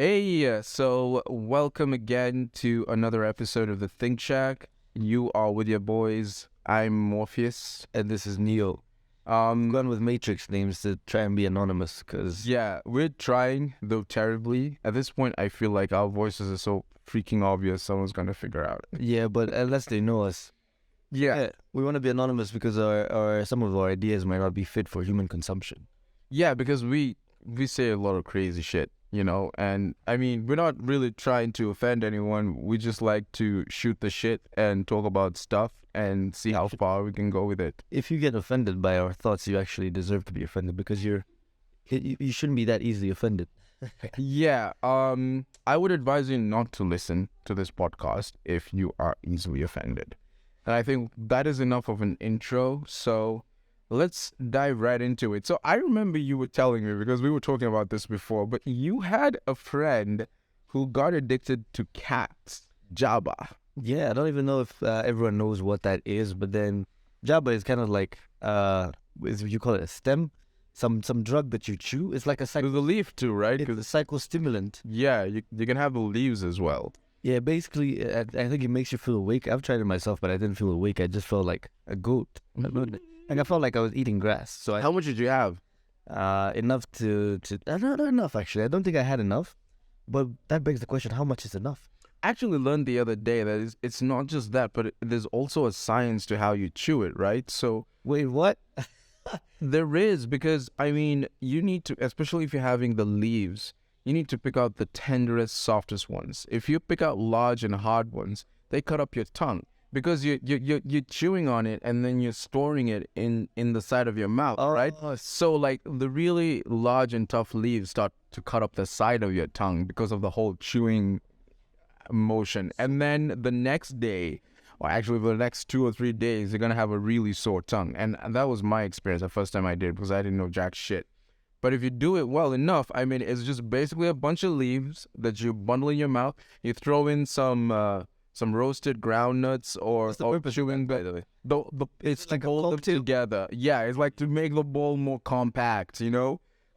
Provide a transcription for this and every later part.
So welcome again to another episode of the ThinkShack. You are with your boys. I'm Morpheus. And this is Neo. Um, Gone with Matrix names to try and be anonymous, because yeah, we're trying, though terribly. At this point, I feel like our voices are so freaking obvious, someone's gonna figure out. but unless they know us, we want to be anonymous because our some of our ideas might not be fit for human consumption. Yeah, because we say a lot of crazy shit, and I mean, we're not really trying to offend anyone. We just like to shoot the shit and talk about stuff and see how far we can go with it. If you get offended by our thoughts, you actually deserve to be offended because you shouldn't be that easily offended. Yeah, I would advise you not to listen to this podcast if you are easily offended. And I think that is enough of an intro, so let's dive right into it. So I remember you were telling me, because we were talking about this before, but you had a friend who got addicted to cats, Jaba. Yeah, I don't even know if everyone knows what that is, but then Jaba is kind of like you call it a stem, some drug that you chew. It's like a There's a leaf too, right? it's a psychostimulant. Yeah, you can have the leaves as well. Yeah, basically, I think it makes you feel awake. I've tried it myself, but I didn't feel awake. I just felt like a goat. Like I felt like I was eating grass. So How much did you have? enough to not enough actually. I don't think I had enough. But that begs the question: how much is enough? I actually learned the other day that it's not just that, but there's also a science to how you chew it, right? So Wait, what? there is, because I mean, you need to, especially if you're having the leaves, you need to pick out the tenderest, softest ones. If you pick out large and hard ones, they cut up your tongue because you're chewing on it and then you're storing it in the side of your mouth, right? So like the really large and tough leaves start to cut up the side of your tongue because of the whole chewing motion. And then the next day, or actually for the next 2 or 3 days, you're gonna have a really sore tongue. And that was my experience the first time I did, because I didn't know jack shit. But if you do it well enough, I mean, it's just basically a bunch of leaves that you bundle in your mouth. You throw in some roasted ground nuts or chewing, by the way? it's like to a hold them cocktail. together. Yeah, it's like to make the bowl more compact,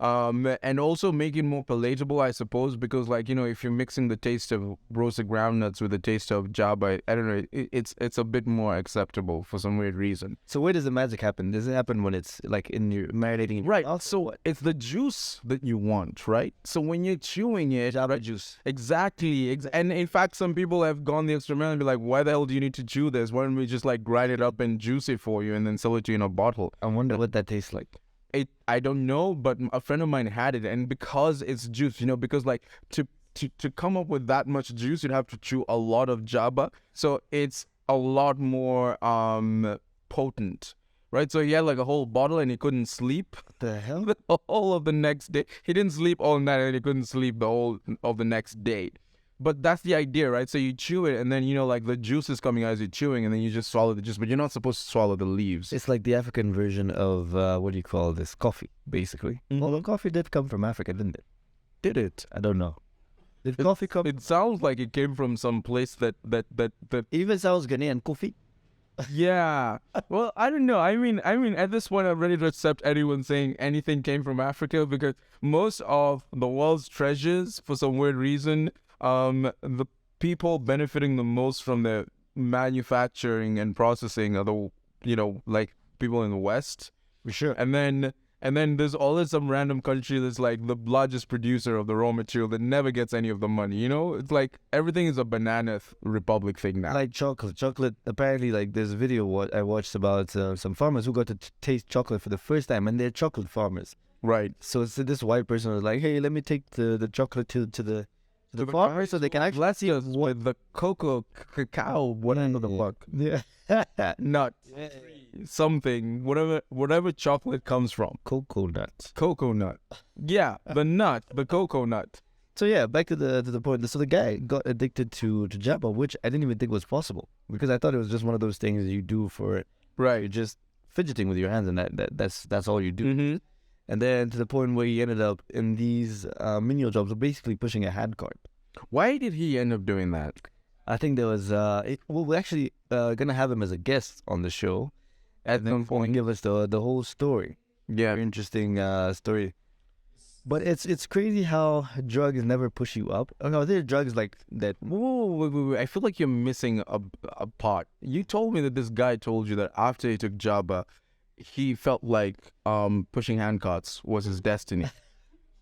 and also make it more palatable, I suppose, because like, if you're mixing the taste of roasted ground nuts with the taste of Jaba, I don't know, it's a bit more acceptable for some weird reason. So where does the magic happen? Does it happen when it's like in your marinating? In your Right. mouth? So it's the juice that you want, right? So when you're chewing it, Java right? juice. Exactly. And in fact, some people have gone the extra mile and be like, why the hell do you need to chew this? Why don't we just like grind it up and juice it for you and then sell it to you in a bottle? I wonder what that tastes like. I don't know, but a friend of mine had it, and because it's juice, because like to come up with that much juice, you'd have to chew a lot of Jaba. So it's a lot more potent. Right, so he had like a whole bottle and he couldn't sleep The hell? the whole of the next day. He didn't sleep all night and he couldn't sleep the whole of the next day. But that's the idea, right? So you chew it and then, like the juice is coming out as you're chewing and then you just swallow the juice, but you're not supposed to swallow the leaves. It's like the African version of what do you call this? Coffee, basically. Mhm. Well, coffee did come from Africa, didn't it? Did it? I don't know. Did coffee come? It sounds like it came from some place that Even sounds Ghanaian coffee. yeah. Well, I don't know. I mean, at this point, I'm ready to accept anyone saying anything came from Africa, because most of the world's treasures, for some weird reason, the people benefiting the most from the manufacturing and processing are the, like people in the West. For sure. And then there's always some random country that's like the largest producer of the raw material that never gets any of the money. It's like everything is a banana republic thing now. Like chocolate. Chocolate, apparently, like there's a video I watched about some farmers who got to taste chocolate for the first time, and they're chocolate farmers. Right. So this white person was like, hey, let me take the chocolate to the farmer so they can actually Let's see with the cocoa, cacao, whatever the fuck. Yeah. Nut. Something, whatever chocolate comes from. Cocoa nuts. Cocoa nut. Yeah, the nut, the cocoa nut. So yeah, back to the point. So the guy got addicted to Jaba, which I didn't even think was possible, because I thought it was just one of those things you do for Right. you're just fidgeting with your hands, and that's all you do. Mm-hmm. And then to the point where he ended up in these menial jobs, of basically pushing a hand cart. Why did he end up doing that? I think there was we're actually gonna have him as a guest on the show at some point. Give us the whole story. Yeah. Very interesting story. But it's crazy how drugs never push you up. Oh, no, there are drugs like that. Whoa, wait. I feel like you're missing a part. You told me that this guy told you that after he took Jaba, he felt like pushing handcarts was his destiny.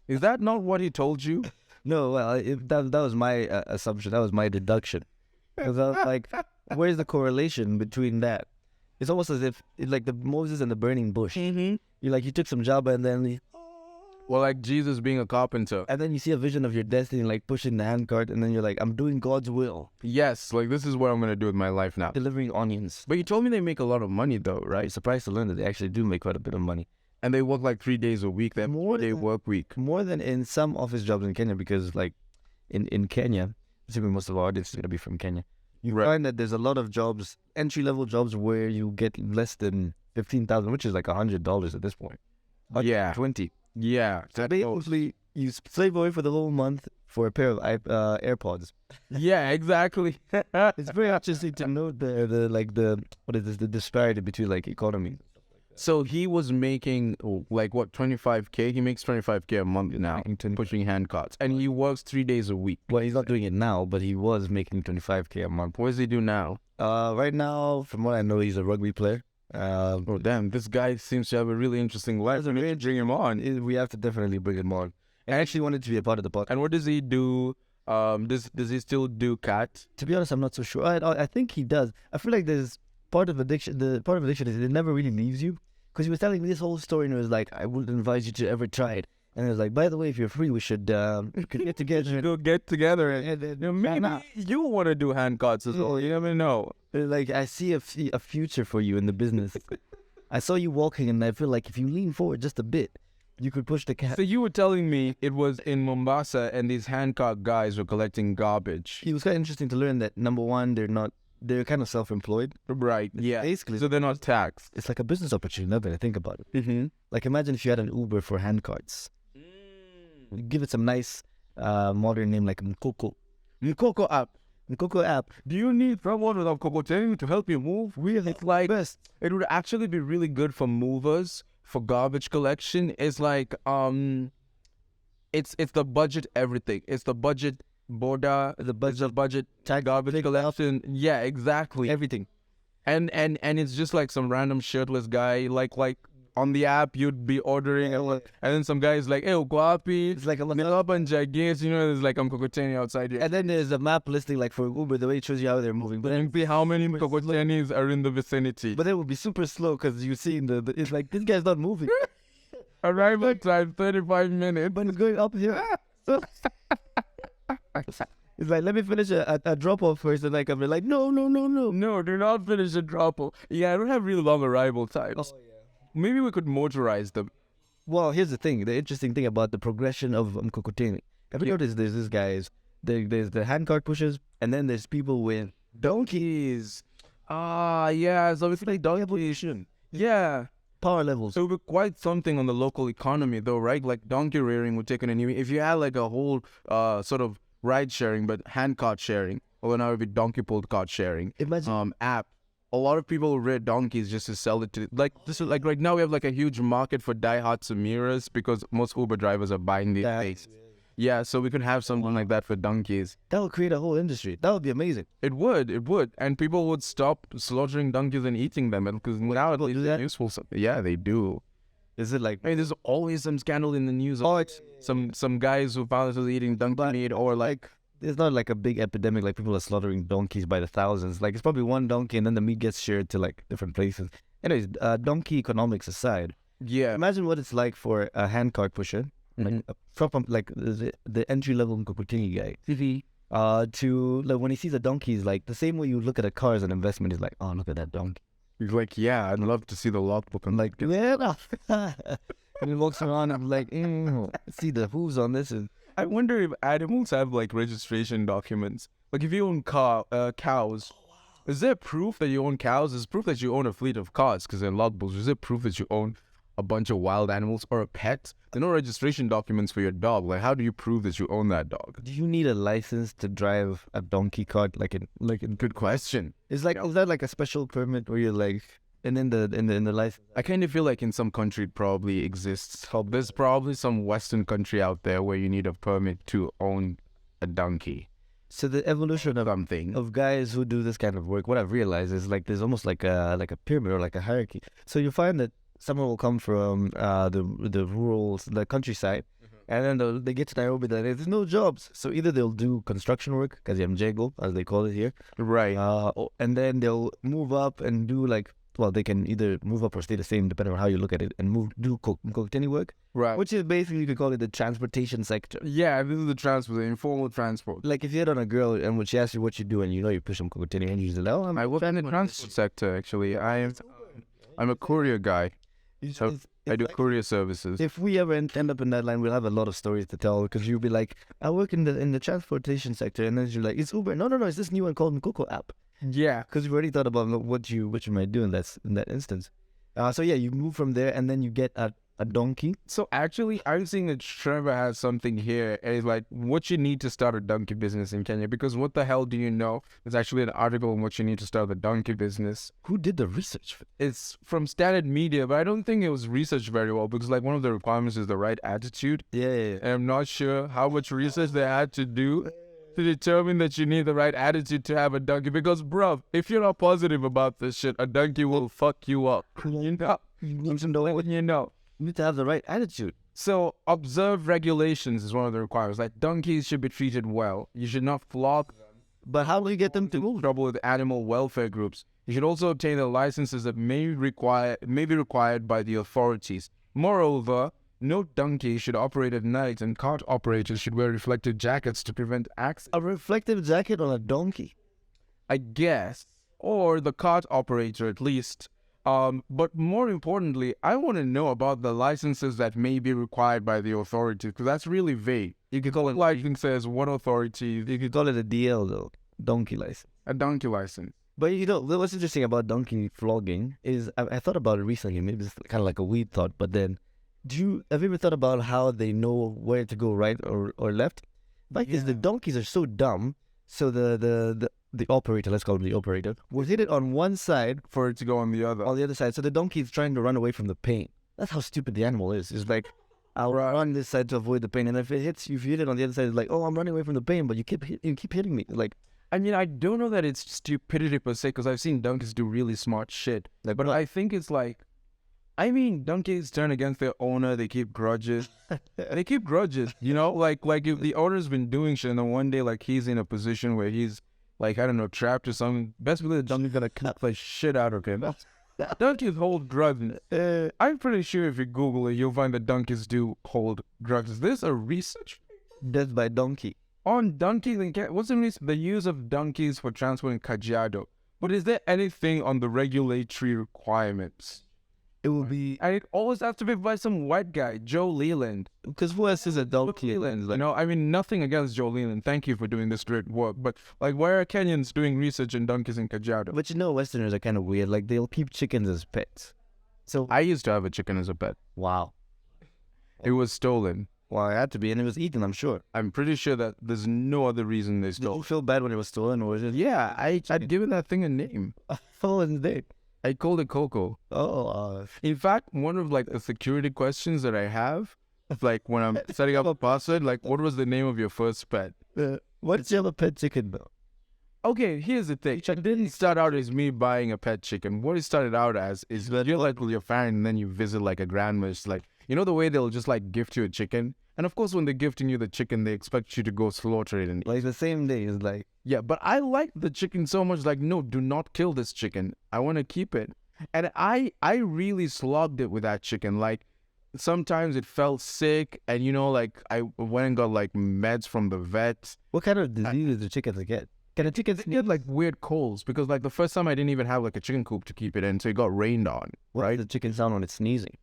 Is that not what he told you? No, well, that was my assumption. That was my deduction. Because I was like, where's the correlation between that? It's almost as if it's like the Moses and the burning bush. Mm-hmm. You took some Jaba Well, like Jesus being a carpenter. and then you see a vision of your destiny, like pushing the handcart, and then you're like, I'm doing God's will, Yes, like this is what I'm gonna do with my life now. delivering onions. But you told me they make a lot of money though, I'm right? surprised to learn that they actually do make quite a bit of money. And they work like 3 days a week. They have More 4-day than- work week. More than in some office jobs in Kenya, because like in Kenya, assuming most of our audience is going to be from Kenya, you Right. find that there's a lot of jobs, entry-level jobs, where you get less than 15,000, which is like $100 at this point. Yeah. 20. Yeah. Basically, you slave away for the whole month for a pair of AirPods. Yeah, exactly. It's very interesting to note the disparity between like economy. So he was making like what, 25K? He makes 25K a month now pushing handcarts, and he works 3 days a week. Well, he's not doing it now, but he was making 25K a month. What does he do now? Right now, from what I know, he's a rugby player. Oh damn, this guy seems to have a really interesting life. We need to bring him on. We have to definitely bring him on. I actually wanted to be a part of the podcast. And what does he do? Does he still do cat? To be honest, I'm not so sure. I think he does. I feel like there's part of addiction. The part of addiction is it never really leaves you. Because he was telling me this whole story, and it was like, I wouldn't advise you to ever try it. And it was like, by the way, if you're free, we should get together. Go get together And maybe you want to do handcarts as well. You never know. Like, I see a future for you in the business. I saw you walking, and I feel like if you lean forward just a bit, you could push the cat. So you were telling me it was in Mombasa, and these handcart guys were collecting garbage. It was quite interesting to learn that, number one, they're kind of self-employed. Right. Yeah. Basically, So they're not taxed. it's like a business opportunity now that I think about it. Mm-hmm. Like, imagine if you had an Uber for handcarts. Give it some nice modern name like Mkoko. Mkoko app. Mkoko app. Do you need someone with a kokoteni to help you move? Really? It's like Best. it would actually be really good for movers, for garbage collection. It's like it's the budget everything. It's the budget border, The it's the budget tag, garbage pick up, collection. Yeah, exactly. everything. And it's just like some random shirtless guy, like on the app you'd be ordering, and then some guy is like, "Hey, guapi." It's like a lot. There's like kokoteni outside here. And then there's a map listing like for Uber, the way it shows you how they're moving. But And see how many kokotenis are in the vicinity. But it will be super slow because you see it's like this guy's not moving. Arrival time 35 minutes. But it's going up here. So it's like, let me finish a drop off first, and like I'm like, no. No, do not finish a drop off. Yeah, I don't have really long arrival times. Oh, yeah. Maybe we could motorize them. Well, here's the thing. The interesting thing about the progression of Mkokoteni. Have you noticed there's this guys, there's the handcart pushers, and then there's people with Donkeys. Yeah, so it's like donkeys. Yeah. power levels. So it would be quite something on the local economy though, right? Like donkey rearing would take on a new... If you had like a whole sort of ride sharing, but handcart sharing, or now it would be donkey pulled cart sharing Imagine app. A lot of people will rear donkeys just to sell it to, like, this is like right now we have like a huge market for diehard Samiras because most Uber drivers are buying these things. Yeah, so we could have something like that for donkeys. that would create a whole industry. That would be amazing. It would, and people would stop slaughtering donkeys and eating them because now at People least do they're that? useful. Yeah, they do. Is it like I mean, there's always some scandal in the news. Oh, it's Some guys who found themselves eating donkey meat, or like it's not like a big epidemic like people are slaughtering donkeys by the thousands. Like it's probably one donkey and then the meat gets shared to like different places. Anyways, donkey economics aside, yeah. imagine what it's like for a handcart pusher, Mhm. like the entry level Mkokoteni guy. To like when he sees a donkey, he's like the same way you look at a car as an investment. He's like, oh, look at that donkey. He's like, yeah, I'd love to see the logbook. I'm like, yeah. And he walks around. I'm like, see the hooves on this. And I wonder if animals have like registration documents. Like if you own cows, is there proof that you own cows? Is proof that you own a fleet of cars because they're logbooks? Is there proof that you own a bunch of wild animals or a pet? There are no registration documents for your dog. Like how do you prove that you own that dog? do you need a license to drive a donkey cart? Like in Good question. is that like a special permit where you're like And in the license, I kind of feel like in some country it probably exists. There's probably some Western country out there where you need a permit to own a donkey. so the evolution of Something. guys who do this kind of work, what I've realized is like there's almost like a pyramid or like a hierarchy. So you find that someone will come from the rural, the countryside, and then they get to Nairobi. There's no jobs, so either they'll do construction work, kazi ya mjengo, as they call it here, Right. and then they'll move up and do like, well, they can either move up or stay the same depending on how you look at it, and do mkokoteni work, Right. which is basically, you could call it the transportation sector. Yeah, this is the transport, the informal transport. Like if you hit on a girl and when she asks you what you do and you know you push mkokoteni and she's like, oh, I work in the transport sector, actually. I'm a courier guy. So I do courier services. If we ever end up in that line, we'll have a lot of stories to tell, because you'll be like, I work in the transportation sector, and then you're like, it's Uber. No, it's this new one called Coco app. Yeah. Because you've already thought about what you might do in that instance. So yeah, you move from there, and then you get a donkey. So actually, I'm seeing that Trevor has something here. And it's like, what you need to start a donkey business in Kenya. Because what the hell do you know? There's actually an article on what you need to start a donkey business. Who did the research for this? It's from Standard Media, but I don't think it was researched very well, because like one of the requirements is the right attitude. Yeah. And I'm not sure how much research they had to do to determine that you need the right attitude to have a donkey. Because, bruv, if you're not positive about this shit, a donkey will fuck you up. You know? You know. You need to have the right attitude. So, observe regulations is one of the requirements. Like, donkeys should be treated well. You should not flog them. But how do you get them to move? Trouble with animal welfare groups. You should also obtain the licenses that may be required by the authorities. Moreover, no donkey should operate at night, and cart operators should wear reflective jackets to prevent accidents. A reflective jacket on a donkey? I guess. Or the cart operator, at least. But more importantly, I want to know about the licenses that may be required by the authorities, because that's really vague. You could call it License says what authority? You could call it a DL though, donkey license. A donkey license. But you know what's interesting about donkey flogging is I thought about it recently. Maybe it's kind of like a weird thought, but then have you ever thought about how they know where to go, right or left? Fact is, the donkeys are so dumb. So the operator, let's call him the operator, will hit it on one side For it to go on the other. side. So the donkey is trying to run away from the pain. That's how stupid the animal is. It's like, I'll run this side to avoid the pain, and if if you hit it on the other side, it's like, oh, I'm running away from the pain, but you keep hitting me. Like, I mean, I don't know that it's stupidity per se, because I've seen donkeys do really smart shit. But I think it's like, I mean, donkeys turn against their owner. They keep grudges. You know? Like if the owner's been doing shit, and then one day, like, he's in a position where he's, like, I don't know, trapped or something, best believe the donkey's gonna cut the shit out of him. Donkeys hold grudges. I'm pretty sure if you Google it, you'll find that donkeys do hold grudges. Is this a research death by donkey. on donkeys and what's the reason? The use of donkeys for transport in Kajiado. But is there anything on the regulatory requirements? It will be, And it always has to be by some white guy, Joe Leland. because who else is a donkey? Leland, you know, I mean, nothing against Joe Leland. Thank you for doing this great work. But, like, why are Kenyans doing research in donkeys in Kajiado? But you know, Westerners are kind of weird. Like, they'll keep chickens as pets. So, I used to have a chicken as a pet. wow. It was stolen. Well, it had to be, and it was eaten, I'm sure. I'm pretty sure that there's no other reason they Did stole. you feel bad when it was stolen, or was it? Yeah, I'd given that thing a name. Oh, and they. I called it Coco. Oh, In fact, one of, like, the security questions that I have, like, when I'm setting up a password, like, what was the name of your first pet? what's your pet chicken, though? Okay, here's the thing. It didn't start out as me buying a pet chicken. What it started out as is you're like with your family, and then you visit like a grandma's, like, you know the way they'll just like gift you a chicken? And of course, when they're gifting you the chicken, they expect you to go slaughter it and eat. Like the same day, it's like, Yeah, but I like the chicken so much, like, no, do not kill this chicken. I want to keep it. And I really slogged it with that chicken. Like, sometimes it felt sick, and, you know, like, I went and got, like, meds from the vet. what kind of diseases do chickens get? Can a chicken They get, like, weird colds, because, like, the first time I didn't even have, like, a chicken coop to keep it in, so it got rained on, What right? does the chicken sound when it's sneezing?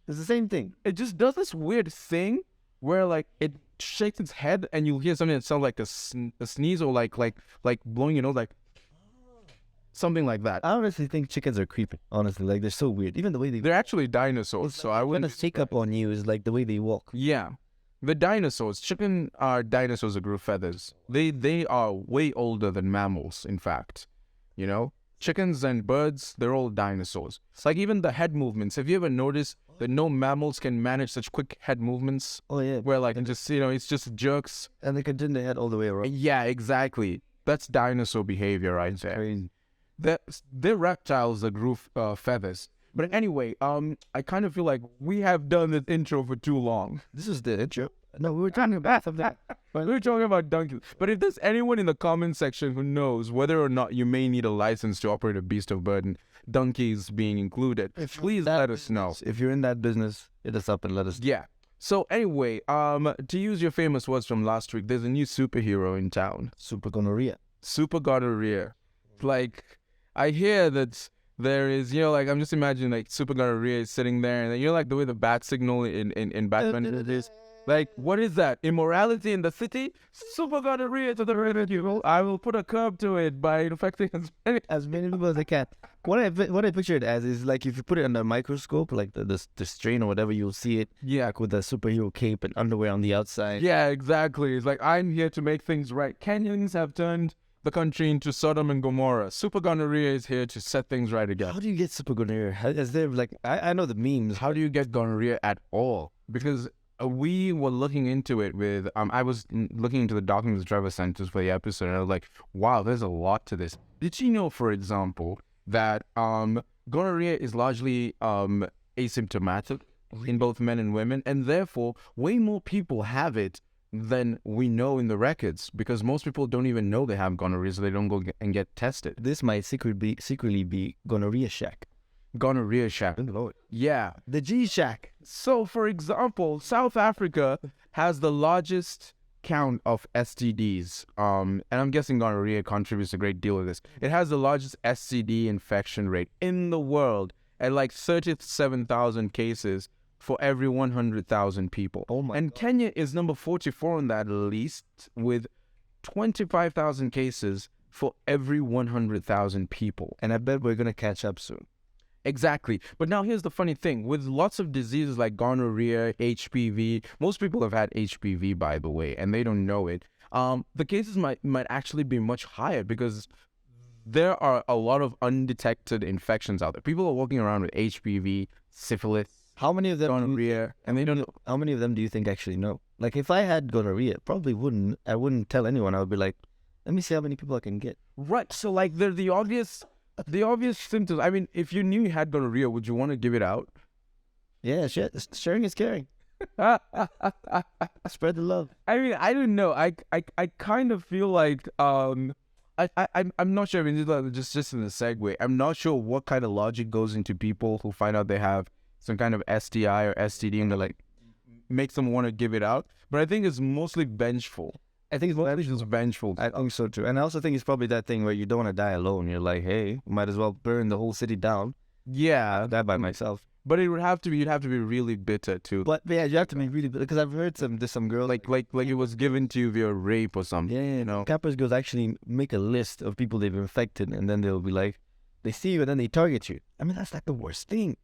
It's the same thing. It just does this weird thing where, like, it shakes its head, and you'll hear something that sounds like a sneeze, or like blowing your nose, like something like that. I honestly think chickens are creepy. Honestly, like, they're so weird. Even the way they They're actually dinosaurs, so I when wouldn't. a sneak up on you is like the way they walk. Yeah, the dinosaurs. Chicken are dinosaurs that grew feathers. They are way older than mammals. In fact, you know, chickens and birds, they're all dinosaurs. It's like even the head movements. Have you ever noticed that no mammals can manage such quick head movements? Oh yeah, Where like, and just, it's just jerks. and they can turn their head all the way around. Yeah, exactly. That's dinosaur behavior right there. Crazy. They're reptiles that grew feathers. But anyway, I kind of feel like we have done this intro for too long. This is the intro. No, we were talking about something. But we're talking about donkeys. But if there's anyone in the comment section who knows whether or not you may need a license to operate a beast of burden, donkeys being included, please let us know. If you're in that business, hit us up and let us know. Yeah. So anyway, to use your famous words from last week, there's a new superhero in town. Super Gonorrhea. Super Gonorrhea. Like, I hear that there is, like, I'm just imagining, like, Super Gonorrhea is sitting there, and like the way the bat signal in Batman is. Like, what is that? Immorality in the city? Super Gonorrhea to the rescue. I will put a curb to it by infecting as many people as I can. What I picture it as is like if you put it under a microscope, like the strain or whatever, you'll see it. Yeah, like with a superhero cape and underwear on the outside. Yeah, exactly. It's like, I'm here to make things right. Kenyans have turned the country into Sodom and Gomorrah. Super Gonorrhea is here to set things right again. How do you get Super Gonorrhea? Is there like I know the memes. How do you get gonorrhea at all? Because we were looking into it with I was looking into the documents of Trevor Centers for the episode, and I was like, wow, there's a lot to this. Did you know, for example, that gonorrhea is largely asymptomatic in both men and women, and therefore way more people have it than we know in the records, because most people don't even know they have gonorrhea, so they don't go and get tested. This might secretly be gonorrhea shack. Gonorrhea shack. Yeah. The G shack. So, for example, South Africa has the largest count of STDs. And I'm guessing gonorrhea contributes a great deal of this. It has the largest STD infection rate in the world at like 37,000 cases for every 100,000 people. Oh my God. Kenya is number 44 on that list with 25,000 cases for every 100,000 people. And I bet we're going to catch up soon. Exactly. But now here's the funny thing. With lots of diseases like gonorrhea, HPV, most people have had HPV, by the way, and they don't know it. The cases might actually be much higher because there are a lot of undetected infections out there. People are walking around with HPV, syphilis, how many of them gonorrhea, and they don't know. How many of them do you think actually know? Like if I had gonorrhea, probably I wouldn't tell anyone. I would be like, let me see how many people I can get. Right. So like they're the obvious symptoms. I mean, if you knew you had gonorrhea, would you want to give it out? Yeah, sharing is caring. Spread the love. I mean, I don't know. I kind of feel like I'm not sure. I mean, just in a segue, I'm not sure what kind of logic goes into people who find out they have some kind of STI or STD and they like makes them want to give it out. But I think it's mostly vengeful. I think it's mostly just vengeful. I think so too. And I also think it's probably that thing where you don't want to die alone. You're like, hey, might as well burn the whole city down. Yeah, Die by myself. But you'd have to be really bitter too. But yeah, you have to be really bitter because I've heard there's some girl like it was given to you via rape or something. Yeah, you know. Campus girls actually make a list of people they've infected, and then they'll be like, they see you and then they target you. I mean, that's like the worst thing.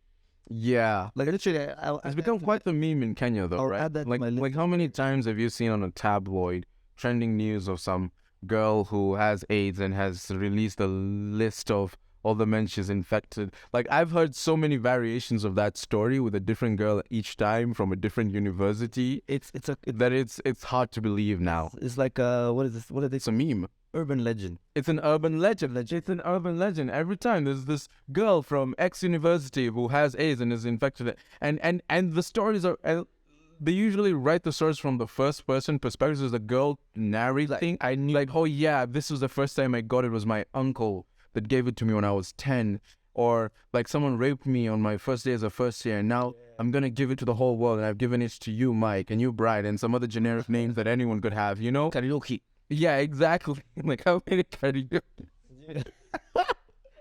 Yeah, like literally, it's become quite the meme in Kenya, though, right? Add that like how many times have you seen on a tabloid trending news of some girl who has AIDS and has released a list of all the men she's infected? Like I've heard so many variations of that story with a different girl each time from a different university. It's hard to believe now. It's like what is this? What are they? It's a meme. Urban legend. It's an urban legend. It's an urban legend. Every time there's this girl from X university who has AIDS and is infected, and the stories are. They usually write the stories from the first person perspective. There's a girl narrating. I knew, like, oh yeah, this was the first time I got it. Was my uncle that gave it to me when I was 10. Or like someone raped me on my first day as a first year, and now I'm gonna give it to the whole world, and I've given it to you, Mike, and you, Bride, and some other generic names that anyone could have, you know? Karaoke. Yeah, exactly. Like how many karaoke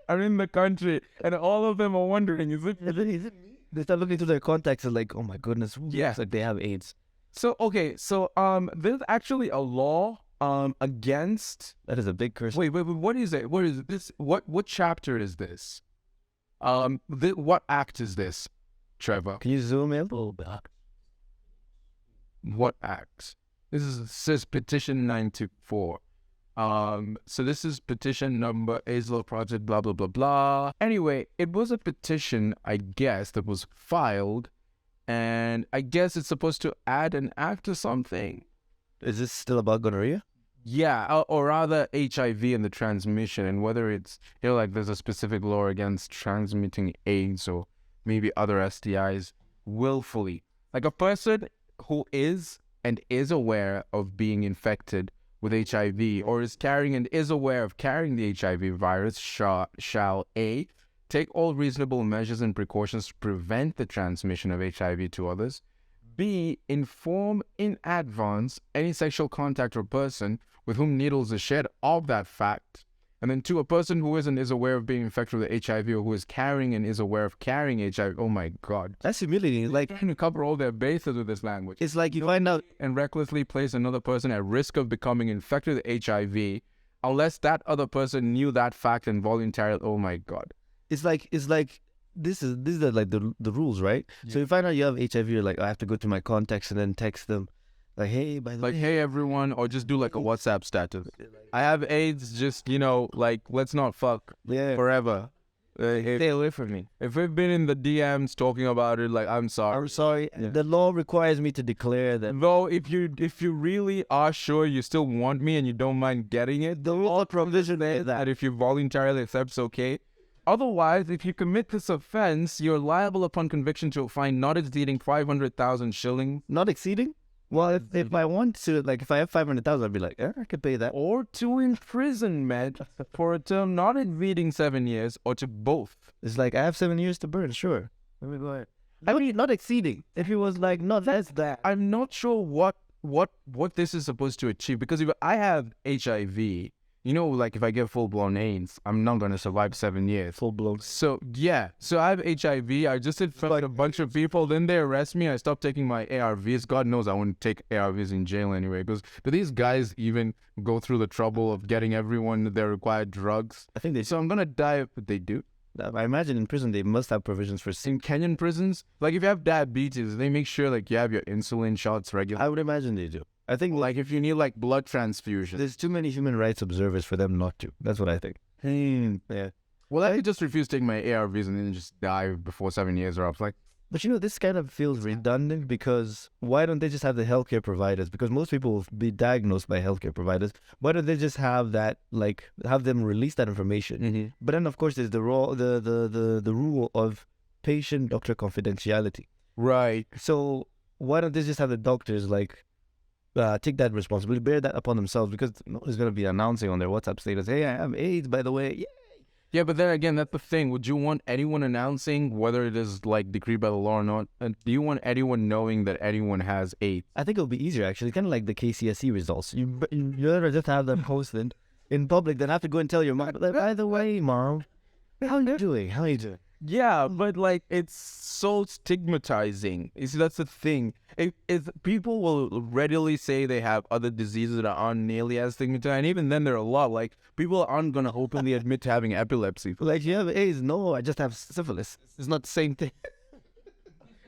are in the country, and all of them are wondering, is it me? They start looking through their contacts and like, oh my goodness, yeah, like they have AIDS. So there's actually a law against. That is a big curse. Wait, what is it? What is this? What chapter is this? What act is this, Trevor? Can you zoom in? What act? This says petition 94. So this is petition number ASLO project, blah, blah, blah, blah. Anyway, it was a petition, I guess, that was filed. And I guess it's supposed to add an act to something. Is this still about gonorrhea? Yeah, or rather HIV and the transmission, and whether it's, like there's a specific law against transmitting AIDS or maybe other STIs willfully. Like a person who is and is aware of being infected with HIV or is carrying and is aware of carrying the HIV virus shall A, take all reasonable measures and precautions to prevent the transmission of HIV to others, B, inform in advance any sexual contact or person with whom needles are shed of that fact. And then 2, a person who isn't is aware of being infected with HIV or who is carrying and is aware of carrying HIV. Oh my God. That's humiliating. Like, Trying to cover all their bases with this language. it's like you find out. And recklessly place another person at risk of becoming infected with HIV unless that other person knew that fact and voluntarily. Oh my God. It's like this is like the rules, right? Yeah. So you find out you have HIV, you're like, I have to go to my contacts and then text them, like, hey, by the Like, way, hey everyone, or just do like a WhatsApp status. I have AIDS, just, like, let's not fuck yeah, forever. stay away from me. If we've been in the DMs talking about it, like, I'm sorry. I'm sorry. Yeah. The law requires me to declare that Though, if you really are sure you still want me and you don't mind getting it, the law provision is that. that if you voluntarily accept, it's okay. Otherwise, if you commit this offense, you're liable upon conviction to a fine not exceeding 500,000 shillings Not exceeding? Well, if I want to, like, if I have 500,000, I'd be like, I could pay that. or to imprisonment for a term not exceeding 7 years, or to both. It's like, I have 7 years to burn, sure. Let me go ahead. I mean, not exceeding. If it was like, no, that's that. I'm not sure what this is supposed to achieve, because if I have HIV, like if I get full-blown AIDS, I'm not going to survive 7 years. Full blown. So, yeah. So I have HIV. I just in front of a bunch of people. Then they arrest me. I stop taking my ARVs. God knows I wouldn't take ARVs in jail anyway. Because do these guys even go through the trouble of getting everyone their required drugs? I think they. So I'm going to die if they do. I imagine in prison they must have provisions for. In Kenyan prisons, like if you have diabetes, they make sure like you have your insulin shots regularly. I would imagine they do. I think Like if you need like blood transfusion. there's too many human rights observers for them not to. That's what I think. Yeah. Well, I could just refuse taking my ARVs and then just die before 7 years are up. Like, But this kind of feels redundant because why don't they just have the healthcare providers? Because most people will be diagnosed by healthcare providers. Why don't they just have that, like, have them release that information? But then, of course, there's the rule of patient-doctor confidentiality. right. So why don't they just have the doctors, like, take that responsibility, bear that upon themselves? Because no one's going to be announcing on their WhatsApp status, hey, I have AIDS, by the way. Yeah, but then again, that's the thing. Would you want anyone announcing whether it is like decreed by the law or not? And do you want anyone knowing that anyone has AIDS? I think it'll be easier, actually. Kind of like the KCSE results. You rather just have them posted in public than have to go and tell your mom, like, by the way, mom, how are you doing? How are you doing? Yeah, but like it's so stigmatizing. You see, that's the thing. If people will readily say they have other diseases that aren't nearly as stigmatized, and even then there are a lot. Like people aren't gonna openly admit to having epilepsy. Like, you have AIDS? No, I just have syphilis. It's not the same thing.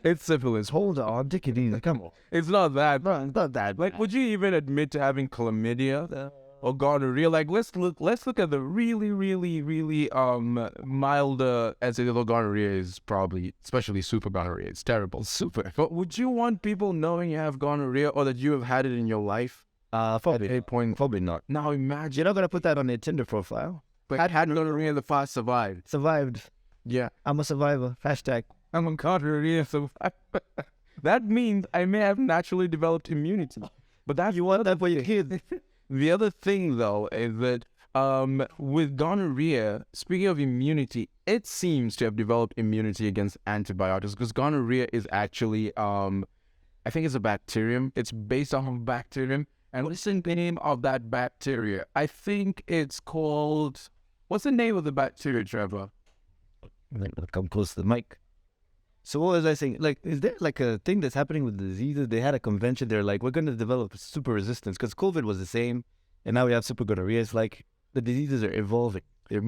It's syphilis. Hold on, take it easy. Come on. It's not that. No, it's not that. Like, would you even admit to having chlamydia or gonorrhea? Like, let's look at the really, really, really mild although gonorrhea is probably, especially super gonorrhea. It's terrible. Super. But would you want people knowing you have gonorrhea or that you have had it in your life? Probably. At a point. Probably not. Now imagine. You're not going to put that on your Tinder profile. But had gonorrhea in the past, survived. Survived. Yeah. I'm a survivor. Hashtag. I'm a gonorrhea survivor. That means I may have naturally developed immunity. But that's You want that for your kids. the other thing, though, is that with gonorrhea, speaking of immunity, it seems to have developed immunity against antibiotics because gonorrhea is actually, I think it's a bacterium. It's based off of bacterium. And what's the name of that bacteria? I think it's called... What's the name of the bacteria, Trevor? Come close to the mic. So what was I saying? Like, is there like a thing that's happening with the diseases? They had a convention. They're like, we're going to develop super resistance because COVID was the same. And now we have super gonorrhea. It's like the diseases are evolving.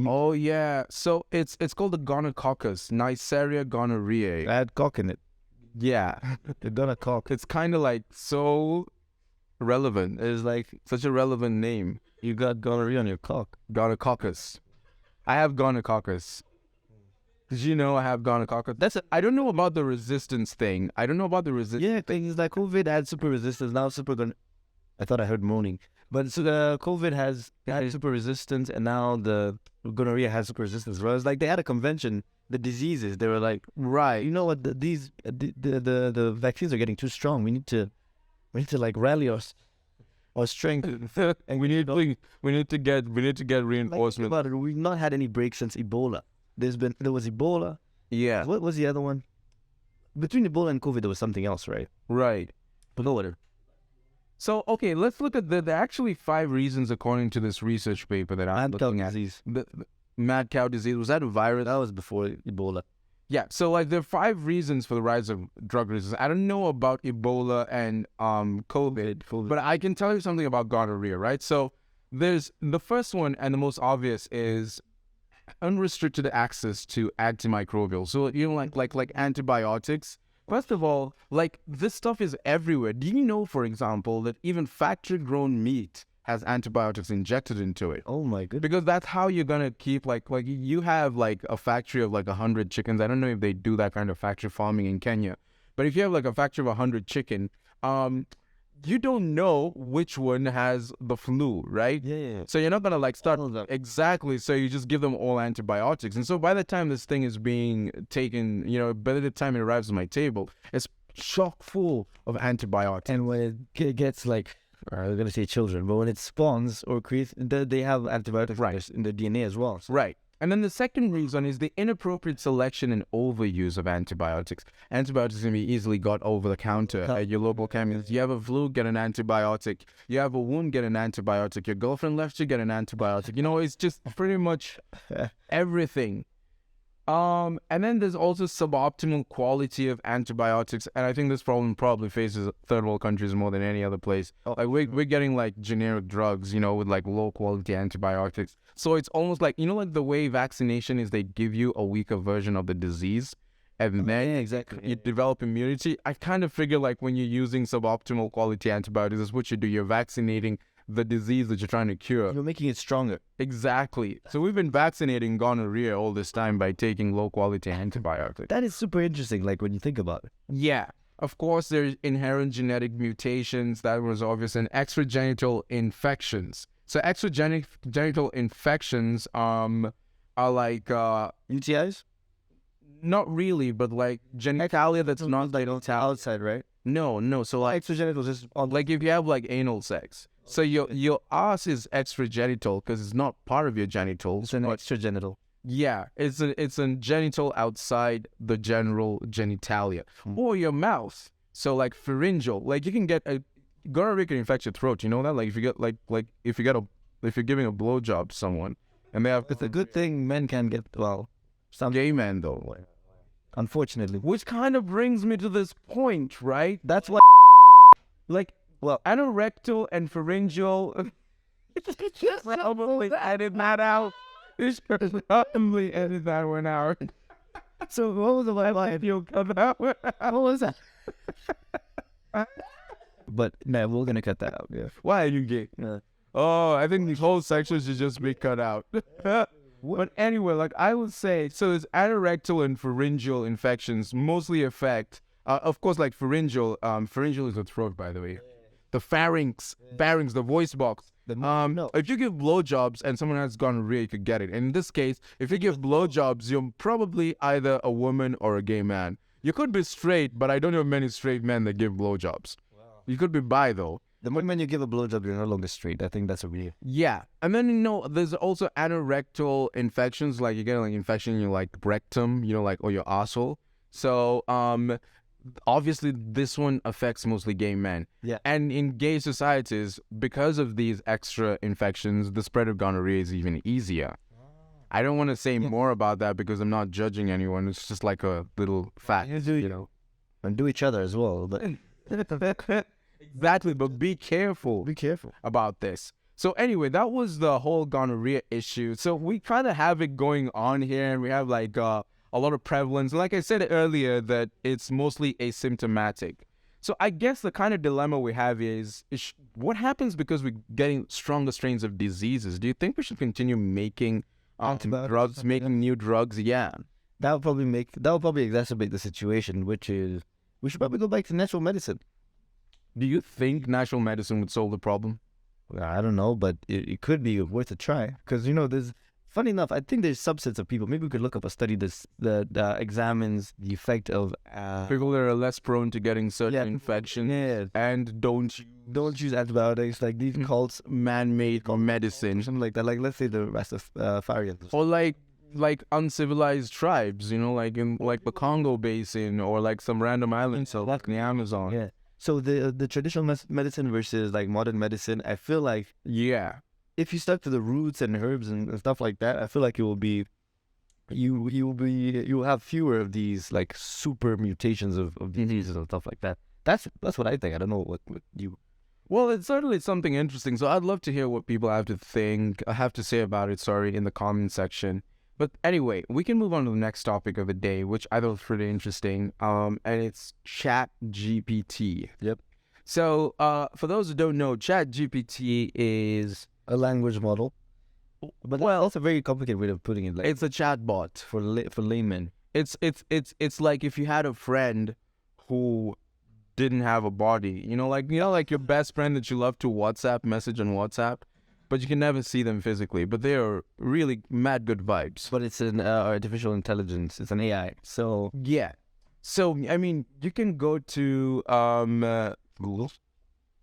Oh, yeah. So it's called the gonococcus, Neisseria gonorrhea. I had cock in it. Yeah. The gonococcus. It's kind of like so relevant. It's like Such a relevant name. you got gonorrhea on your cock. Gonococcus. I have gonococcus. Did you know I have gonococcus? I don't know about the resistance thing. I don't know about the resistance. Yeah, things like COVID had super resistance. Now I thought I heard moaning. But so the COVID had super resistance, and now the gonorrhea has super resistance. Whereas like they had a convention, the diseases, they were like, Right. you know what, the vaccines are getting too strong. We need to like rally our strength. And we need to get Like, reinforcement. think about it, we've not had any breaks since Ebola. There was Ebola. Yeah. What was the other one? Between Ebola and COVID, there was something else, right? Right. But no whatever. So, okay, let's look at the actually 5 reasons according to this research paper that I'm Mad cow looking at. disease. The mad cow disease, was that a virus? That was before Ebola. Yeah, so like there are 5 reasons for the rise of drug resistance. I don't know about Ebola and COVID, but I can tell you something about gonorrhea, right? So there's the first one and the most obvious is unrestricted access to antimicrobials. So you know, like antibiotics. First of all, like this stuff is everywhere. Do you know, for example, that even factory-grown meat has antibiotics injected into it? Oh my goodness. Because that's how you're gonna keep like you have like a factory of like 100 chickens. I don't know if they do that kind of factory farming in Kenya, but if you have like a factory of 100 chicken, you don't know which one has the flu, right? Yeah. So you're not gonna like start All of them. exactly. So you just give them all antibiotics, and so by the time this thing is being taken, you know, by the time it arrives on my table, it's chock full of antibiotics. And when it gets like, I was gonna say children, but when it spawns or creates, they have antibiotics Right. in their DNA as well. So Right. And then the second reason is the inappropriate selection and overuse of antibiotics. Antibiotics can be easily got over the counter at your local chemist. You have a flu, get an antibiotic. You have a wound, get an antibiotic. Your girlfriend left you, get an antibiotic. You know, it's just pretty much everything. And then there's also suboptimal quality of antibiotics, and I think this problem probably faces third world countries more than any other place. Like we're getting like generic drugs, you know, with like low quality antibiotics. So it's almost like, you know, like the way vaccination is, they give you a weaker version of the disease, and then exactly. you develop immunity. I kind of figure like when you're using suboptimal quality antibiotics, that's what you do. You're vaccinating the disease that you're trying to cure. You're making it stronger. Exactly. So we've been vaccinating gonorrhea all this time by taking low quality antibiotics. That is super interesting. Like when you think about it. Yeah. Of course, there's inherent genetic mutations. That was obvious. And extragenital infections. So extragenital infections are like UTIs? not really, but like genitalia that's not like outside, right? no. So like Extragenital just on like if you have like anal sex. So your ass is extragenital because it's not part of your genitals. it's an but extragenital. yeah, it's a genital outside the general genitalia. Or your mouth. So like pharyngeal. Like you can get a gonorrhea can infect your throat. You know that? Like if you get if you're giving a blowjob to someone and they have It's a good thing men can get, well, some, gay men though. unfortunately. Which kind of brings me to this point, right? That's why. Like, well, anorectal and pharyngeal. Probably edit that out. Probably edit that one out. So what was the line? You'll come out. What was that? But no, we're gonna cut that out. Yeah. Why are you gay? Oh, I think the whole section should just be cut out. But anyway, like I would say, so there's anorectal and pharyngeal infections mostly affect, of course, like pharyngeal is the throat, by the way. The pharynx, the voice box. If you give blowjobs and someone has gonorrhea, you could get it. And in this case, if you give blowjobs, you're probably either a woman or a gay man. You could be straight, but I don't know many straight men that give blowjobs. Wow. You could be bi, though. The moment you give a blowjob, you're no longer straight. I think that's a real. Yeah. And then, you know, there's also anorectal infections, like you get like infection in your like rectum, you know, like, or your asshole. So, obviously this one affects mostly gay men. Yeah. And in gay societies, because of these extra infections, the spread of gonorrhea is even easier. I don't want to say more about that because I'm not judging anyone. It's just like a little fact, you know. And do each other as well. But exactly, but be careful. Be careful about this. So anyway, that was the whole gonorrhea issue. So we kind of have it going on here, and we have like a lot of prevalence. Like I said earlier, that it's mostly asymptomatic. So I guess the kind of dilemma we have is what happens because we're getting stronger strains of diseases? Do you think we should continue making Antibiotics, drugs, something like making new drugs? Yeah. That would probably exacerbate the situation, which is we should probably go back to natural medicine. Do you think natural medicine would solve the problem? Well, I don't know, but it could be worth a try because there's funny enough. I think there's subsets of people. Maybe we could look up a study that examines the effect of People that are less prone to getting certain infections and don't use antibiotics, like these cults, man-made medicine, something like that. Like let's say the Rastafarians. or like uncivilized tribes, like in like the Congo Basin or like some random island like in the Amazon. Yeah. So the traditional medicine versus like modern medicine, I feel like Yeah. if you stuck to the roots and herbs and stuff like that, I feel like it will be you will have fewer of these like super mutations of diseases and stuff like that. That's what I think. I don't know what you. Well, it's certainly something interesting. So I'd love to hear what people have to say about it. Sorry, in the comment section. But anyway, we can move on to the next topic of the day, which I thought was pretty interesting. And it's ChatGPT. Yep. So, for those who don't know, ChatGPT is A language model, but that's a very complicated way of putting it. Like it's a chatbot for laymen. It's like if you had a friend who didn't have a body, like your best friend that you love to WhatsApp message on WhatsApp, but you can never see them physically, but they are really mad good vibes. But it's an artificial intelligence. It's an AI. So Yeah. So, I mean, you can go to Google.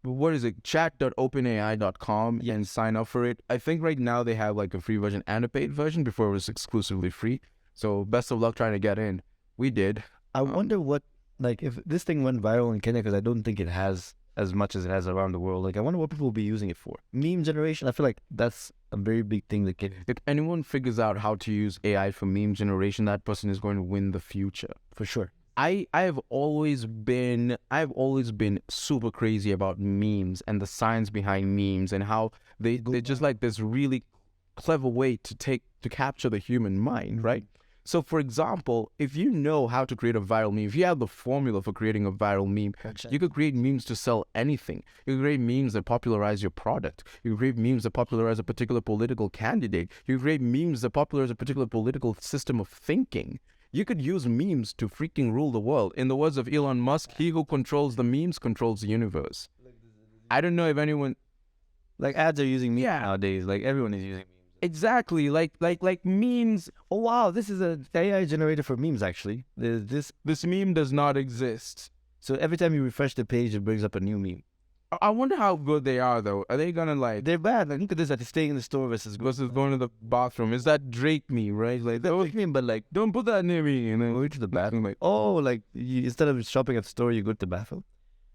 what is it, chat.openai.com and sign up for it. I think right now they have like a free version and a paid version. Before it was exclusively free. So best of luck trying to get in. We did. I wonder what, like, if this thing went viral in Kenya, because I don't think it has as much as it has around the world. Like, I wonder what people will be using it for. Meme generation, I feel like that's a very big thing that can... If anyone figures out how to use AI for meme generation, that person is going to win the future. For sure. I've always been super crazy about memes and the science behind memes and how they're just like this really clever way to capture the human mind, right? So, for example, if you know how to create a viral meme, if you have the formula for creating a viral meme, you could create memes to sell anything. You could create memes that popularize your product. You could create memes that popularize a particular political candidate. You could create memes that popularize a particular political system of thinking. You could use memes to freaking rule the world. In the words of Elon Musk, he who controls the memes controls the universe. I don't know if anyone... Like, ads are using memes nowadays. Like, everyone is using memes. Exactly, like memes. Oh wow, this is an AI generator for memes. Actually, this meme does not exist. So every time you refresh the page, it brings up a new meme. I wonder how good they are, though. Are they gonna like? They're bad. Like, look at this. Like, staying in the store versus going to the bathroom. Is that Drake meme, right? Like that Drake meme, but like, don't put that near me. And then go to the bathroom. Like, oh, like instead of shopping at the store, you go to the bathroom.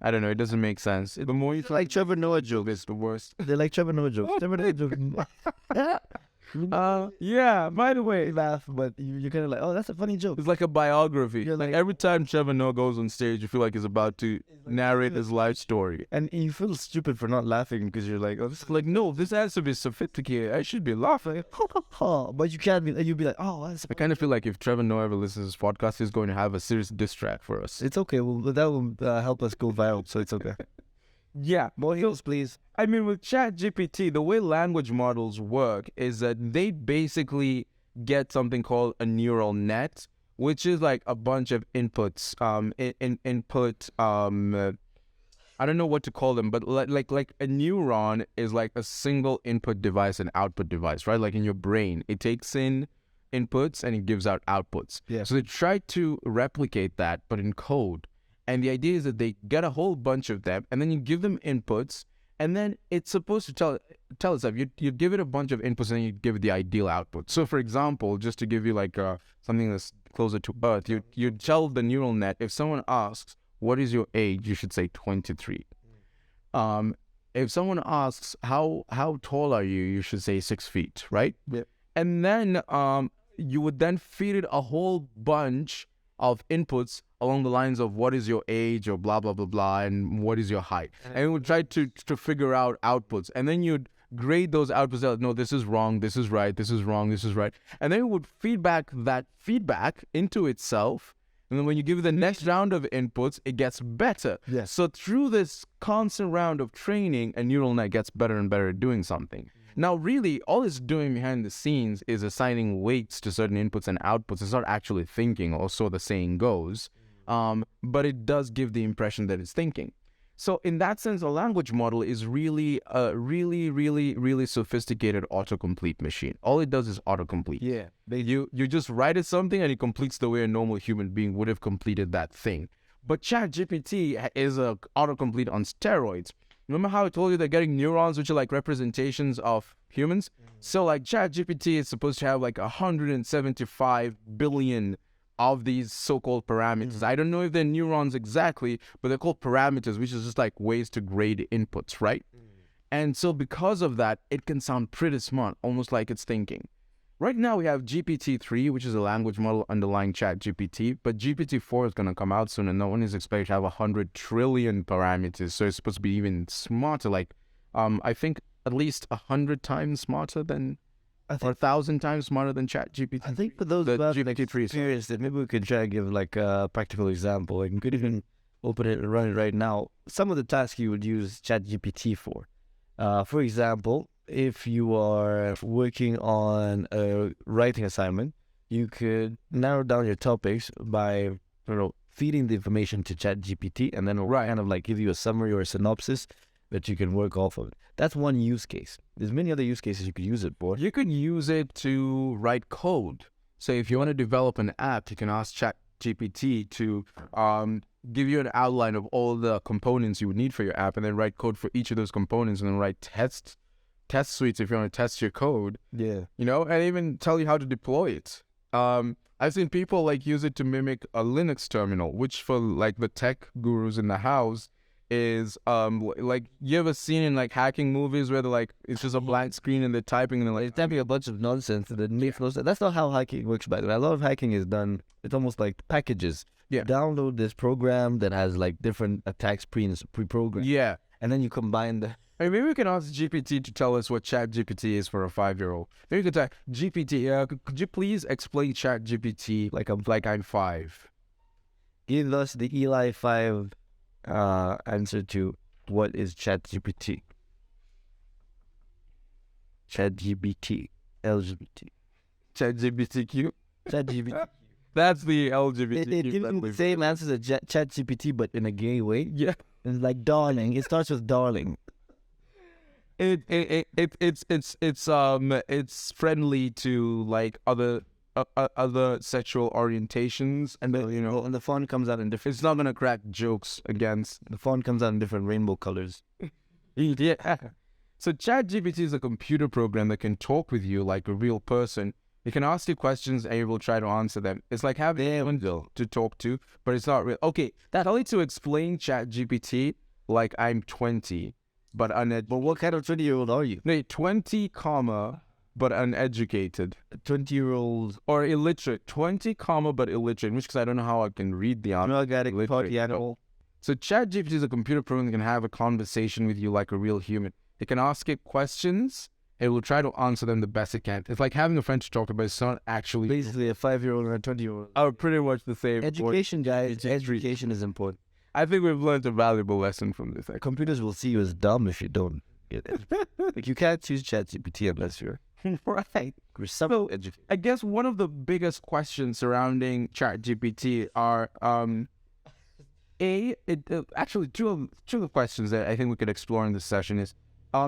I don't know. It doesn't make sense. The more you like Trevor Noah joke is the worst. They're like Trevor Noah jokes. Trevor Noah joke. Yeah. By the way, laugh, but you're kind of like, oh, that's a funny joke. It's like a biography. You're like every time Trevor Noah goes on stage, you feel like he's about to narrate his life story, and you feel stupid for not laughing because you're like, oh, this is like, no, this has to be sophisticated. I should be laughing. But you can't be. You'd be like, oh, that's. I kind of feel like if Trevor Noah ever listens to this podcast, he's going to have a serious diss track for us. It's okay. Well, that will help us go viral, so it's okay. Yeah. More heels, please. I mean, with ChatGPT, the way language models work is that they basically get something called a neural net, which is like a bunch of inputs. I don't know what to call them, but like a neuron is like a single input device and output device, right? Like in your brain, it takes in inputs and it gives out outputs. Yeah. So they try to replicate that, but in code. And the idea is that they get a whole bunch of them, and then you give them inputs, and then it's supposed to tell itself. You give it a bunch of inputs, and then you give it the ideal output. So, for example, just to give you like something that's closer to Earth, you tell the neural net, if someone asks, what is your age? You should say 23. If someone asks, how tall are you? You should say 6 feet, right? Yep. And then you would then feed it a whole bunch of inputs along the lines of what is your age or blah, blah, blah, blah, and what is your height. And it would try to figure out outputs. And then you'd grade those outputs out. No, this is wrong, this is right, this is wrong, this is right. And then it would feedback that feedback into itself. And then when you give it the next round of inputs, it gets better. Yes. So through this constant round of training, a neural net gets better and better at doing something. Now, really, all it's doing behind the scenes is assigning weights to certain inputs and outputs. It's not actually thinking, or so the saying goes. But it does give the impression that it's thinking. So in that sense, a language model is really a really sophisticated autocomplete machine. All it does is autocomplete. Yeah. You just write it something and it completes the way a normal human being would have completed that thing. But ChatGPT is a autocomplete on steroids. Remember how I told you they're getting neurons, which are like representations of humans? So like ChatGPT is supposed to have like 175 billion of these so-called parameters. I don't know if they're neurons exactly, but they're called parameters, which is just like ways to grade inputs, right? And so because of that, it can sound pretty smart, almost like it's thinking. Right now we have GPT-3, which is a language model underlying ChatGPT, but GPT-4 is going to come out soon, and no one is expected to have 100 trillion parameters, so it's supposed to be even smarter, like, I think at least 100 times smarter than, or 1,000 times smarter than ChatGPT. I think for those who have experienced it, maybe we could try to give like a practical example. Like, we could even open it and run it right now. Some of the tasks you would use ChatGPT for. For example, if you are working on a writing assignment, you could narrow down your topics by, feeding the information to ChatGPT, and then it'll kind of like give you a summary or a synopsis that you can work off of. That's one use case. There's many other use cases you could use it for. You could use it to write code. So if you want to develop an app, you can ask ChatGPT to give you an outline of all the components you would need for your app, and then write code for each of those components, and then write test suites if you want to test your code. Yeah. And even tell you how to deploy it. I've seen people like use it to mimic a Linux terminal, which for like the tech gurus in the house is like, you ever seen in like hacking movies where they're like, it's just a blank screen and they're typing and they're like, it's typing a bunch of nonsense that makes no sense. That's not how hacking works, by the way. A lot of hacking is done, it's almost like packages. Yeah. You download this program that has like different attacks pre-programmed. Yeah. And then you combine the... Hey, maybe we can ask GPT to tell us what ChatGPT is for a 5-year-old. Maybe we could say, GPT, could you please explain ChatGPT like I'm 5? Give us the Eli 5 answer to what is ChatGPT. ChatGPT. LGBT. ChatGPTQ? ChatGPT. That's the LGBTQ. It gives you the same answers as ChatGPT, but in a gay way. Yeah. And like darling. It starts with darling. It's friendly to like other sexual orientations, and and the font comes out in different... It's not gonna crack jokes against. The font comes out in different rainbow colors. Yeah. So ChatGPT is a computer program that can talk with you like a real person. It can ask you questions and it will try to answer them. It's like having a window to talk to, but it's not real. Okay, tell me to explain ChatGPT like I'm 20, but uneducated. But what kind of 20-year-old are you? No, 20, but uneducated. 20-year-old or illiterate. 20, but illiterate. In which case I don't know how I can read the answer. Organic party animal. So ChatGPT is a computer program that can have a conversation with you like a real human. It can ask it questions. It will try to answer them the best it can. It's like having a friend to talk to, but it's not actually... Basically a 5-year-old and a 20-year-old. Oh, pretty much the same. Education, guys. Education is important. I think we've learned a valuable lesson from this. Computers will see you as dumb if you don't get it. Like, you can't choose ChatGPT unless you're... Right. So, I guess one of the biggest questions surrounding ChatGPT are... actually, two of the questions that I think we could explore in this session is...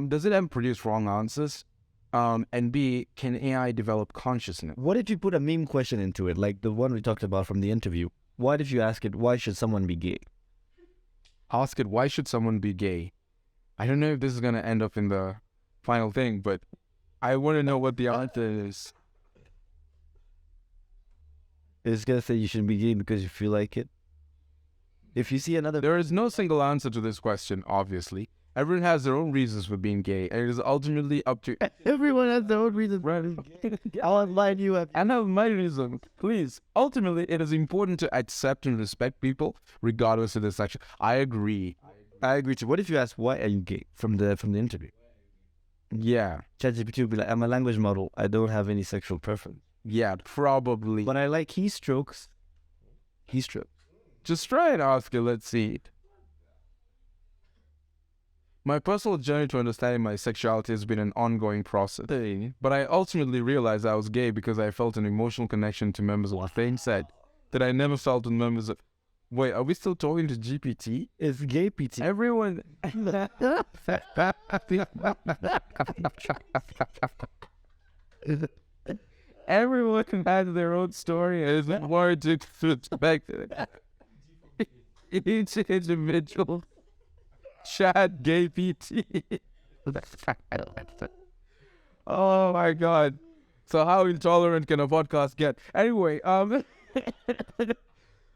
does it ever produce wrong answers? And B, can AI develop consciousness? What if you put a meme question into it, like the one we talked about from the interview? What if you ask it, why should someone be gay? Ask it, why should someone be gay? I don't know if this is going to end up in the final thing, but I want to know what the answer is. It's going to say you shouldn't be gay because you feel like it. If you see another... There is no single answer to this question, obviously. Everyone has their own reasons for being gay, and it is ultimately up to... Everyone has their own reasons for being gay. I'll invite you up. I have my reason. Please. Ultimately, it is important to accept and respect people, regardless of their section. I agree. I agree too. What if you ask, why are you gay, from the interview? Yeah. ChatGPT will be like, I'm a language model. I don't have any sexual preference. Yeah, probably. But I like keystrokes. keystroke. Just try and ask it. Let's see. My personal journey to understanding my sexuality has been an ongoing process. But I ultimately realized I was gay because I felt an emotional connection to members of the same sex that I never felt with members of... Wait, are we still talking to GPT? It's gay PT. Everyone... Everyone has their own story and is more to expect each individual chat gay PT. Oh my god. So how intolerant can a podcast get? Anyway,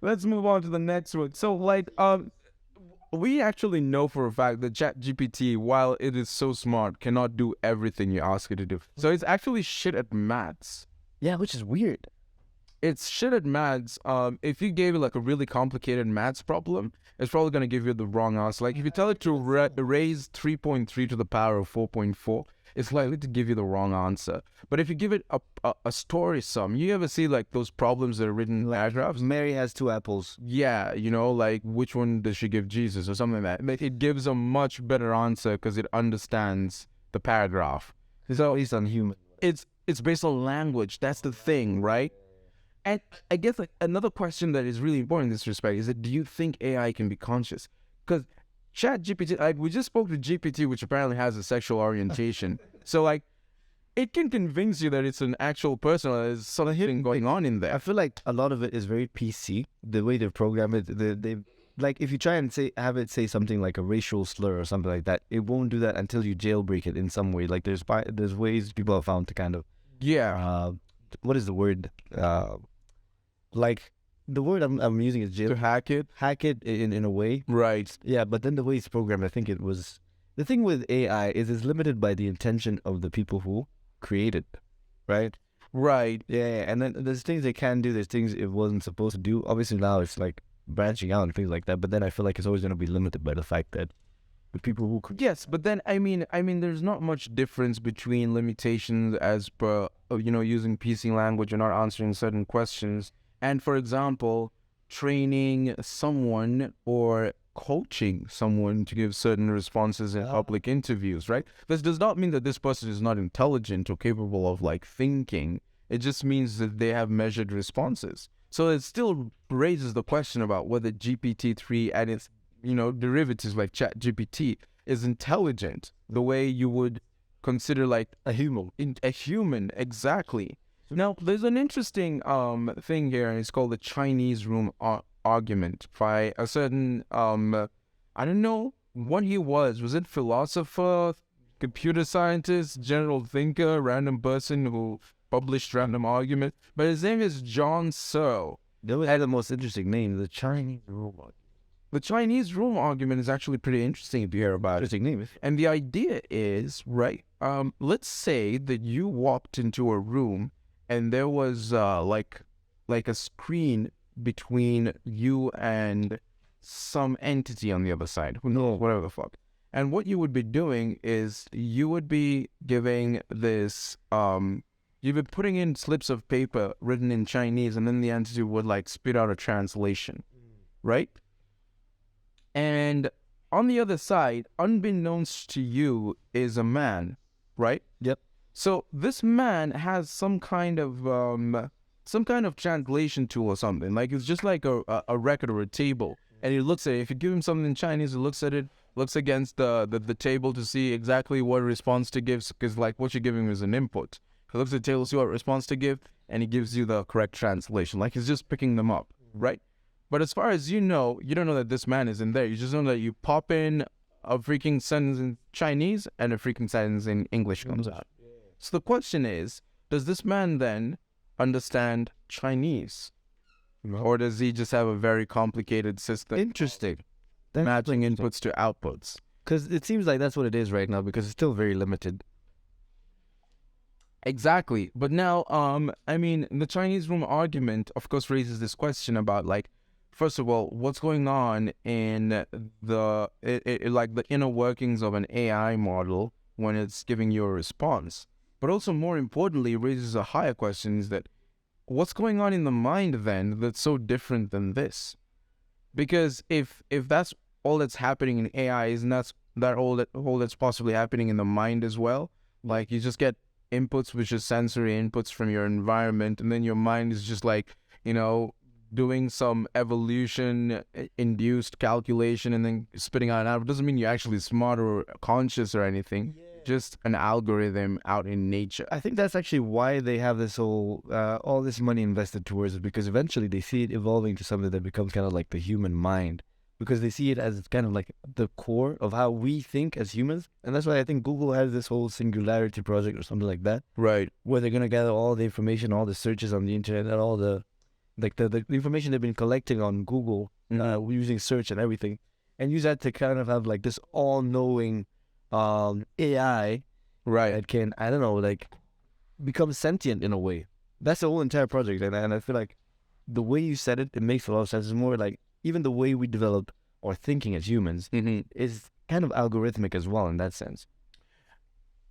let's move on to the next one. So we actually know for a fact that ChatGPT, while it is so smart, cannot do everything you ask it to do. So it's actually shit at maths. Yeah, which is weird. It's shit at maths. If you gave it like a really complicated maths problem, it's probably going to give you the wrong answer. Like if you tell it to raise 3.3 to the power of 4.4, it's likely to give you the wrong answer. But if you give it a story sum, you ever see like those problems that are written in paragraphs? Mary has 2 apples. Yeah, you know, like which one does she give Jesus or something like that. It gives a much better answer because it understands the paragraph. So he's unhuman. It's based on language. That's the thing, right? And I guess like another question that is really important in this respect is that do you think AI can be conscious? Because ChatGPT, like we just spoke to GPT, which apparently has a sexual orientation. So like, it can convince you that it's an actual person or there's something going on in there. I feel like a lot of it is very PC. The way they program it, they like if you try and have it say something like a racial slur or something like that, it won't do that until you jailbreak it in some way. Like there's ways people have found to kind of what is the word? Like the word I'm using is jail. To hack it? Hack it in a way. Right. Yeah, but then the way it's programmed, I think it was... The thing with AI is it's limited by the intention of the people who create it, right? Right. Yeah, and then there's things they can do, there's things it wasn't supposed to do. Obviously now it's like branching out and things like that, but then I feel like it's always going to be limited by the fact that the people who... Yes, but then, I mean, there's not much difference between limitations as per, using PC language or not answering certain questions. And for example, training someone or coaching someone to give certain responses in public interviews, right? This does not mean that this person is not intelligent or capable of like thinking. It just means that they have measured responses. So it still raises the question about whether GPT-3 and its, derivatives like ChatGPT is intelligent the way you would consider like a human. A human, exactly. Now, there's an interesting thing here, and it's called the Chinese room argument by a certain, I don't know what he was. Was it philosopher, computer scientist, general thinker, random person who published random argument? But his name is John Searle. They had the most interesting name, the Chinese room argument. The Chinese room argument is actually pretty interesting if you hear about it. Interesting name. And the idea is, right, let's say that you walked into a room and there was like a screen between you and some entity on the other side, who knows, whatever the fuck. And what you would be doing is you would be giving this, you'd be putting in slips of paper written in Chinese, and then the entity would like spit out a translation, right? And on the other side, unbeknownst to you, is a man, right? Yep. So this man has some kind of translation tool or something. Like it's just like a record or a table, and he looks at it. If you give him something in Chinese, he looks at it, looks against the table to see exactly what response to give, because like what you're giving him is an input. He looks at the table, see what response to give, and he gives you the correct translation. Like he's just picking them up, right? But as far as you don't know that this man is in there. You just know that you pop in a freaking sentence in Chinese and a freaking sentence in English comes out. So the question is, does this man then understand Chinese? No. Or does he just have a very complicated system? Interesting. Matching inputs to outputs. Because it seems like that's what it is right now, because it's still very limited. Exactly. But now, the Chinese room argument, of course, raises this question about, like, first of all, what's going on in the inner workings of an AI model when it's giving you a response? But also, more importantly, it raises a higher question, is that what's going on in the mind then that's so different than this? Because if that's all that's happening in AI, isn't that all that's possibly happening in the mind as well? Like you just get inputs, which is sensory inputs from your environment, and then your mind is just like, doing some evolution induced calculation and then spitting out an output. Doesn't mean you're actually smart or conscious or anything. Just an algorithm out in nature. I think that's actually why they have this whole all this money invested towards it, because eventually they see it evolving to something that becomes kind of like the human mind, because they see it as kind of like the core of how we think as humans. And that's why I think Google has this whole singularity project or something like that, Right. where they're going to gather all the information, all the searches on the internet, and all the information they've been collecting on Google using search and everything, and use that to kind of have like this all-knowing AI that can, I don't know, like become sentient in a way. That's the whole entire project, and I feel like the way you said it makes a lot of sense. It's more like even the way we develop our thinking as humans is kind of algorithmic as well in that sense.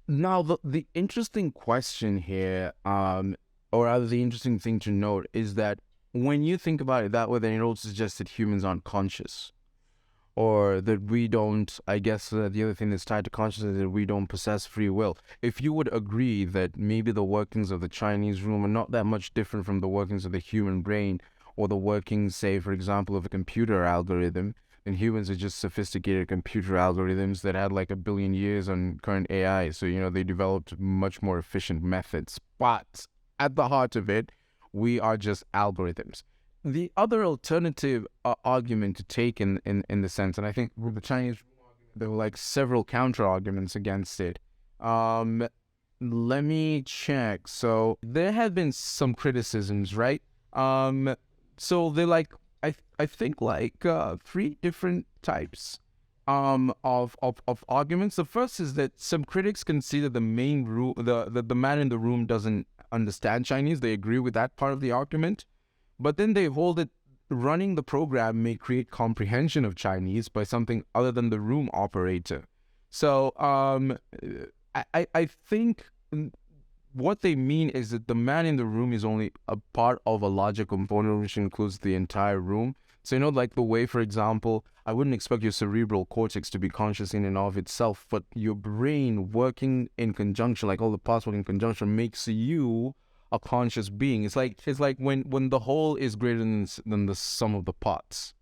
Now, the interesting question here, or rather the interesting thing to note, is that when you think about it that way, then it also suggests that humans aren't conscious, or that we don't, I guess the other thing that's tied to consciousness is that we don't possess free will. If you would agree that maybe the workings of the Chinese room are not that much different from the workings of the human brain, or the workings, say, for example, of a computer algorithm, then humans are just sophisticated computer algorithms that had like 1 billion years on current AI. So, they developed much more efficient methods. But at the heart of it, we are just algorithms. The other alternative argument to take in the sense, and I think with the Chinese, there were like several counter arguments against it. Let me check. So there have been some criticisms, right? So they're like, I think like 3 different types of arguments. The first is that some critics consider the main room, the man in the room doesn't understand Chinese. They agree with that part of the argument, but then they hold it running the program may create comprehension of Chinese by something other than the room operator. So I think what they mean is that the man in the room is only a part of a larger component which includes the entire room. So, like the way, for example, I wouldn't expect your cerebral cortex to be conscious in and of itself, but your brain working in conjunction, like all the parts working in conjunction, makes you a conscious being. It's like when the whole is greater than the sum of the parts,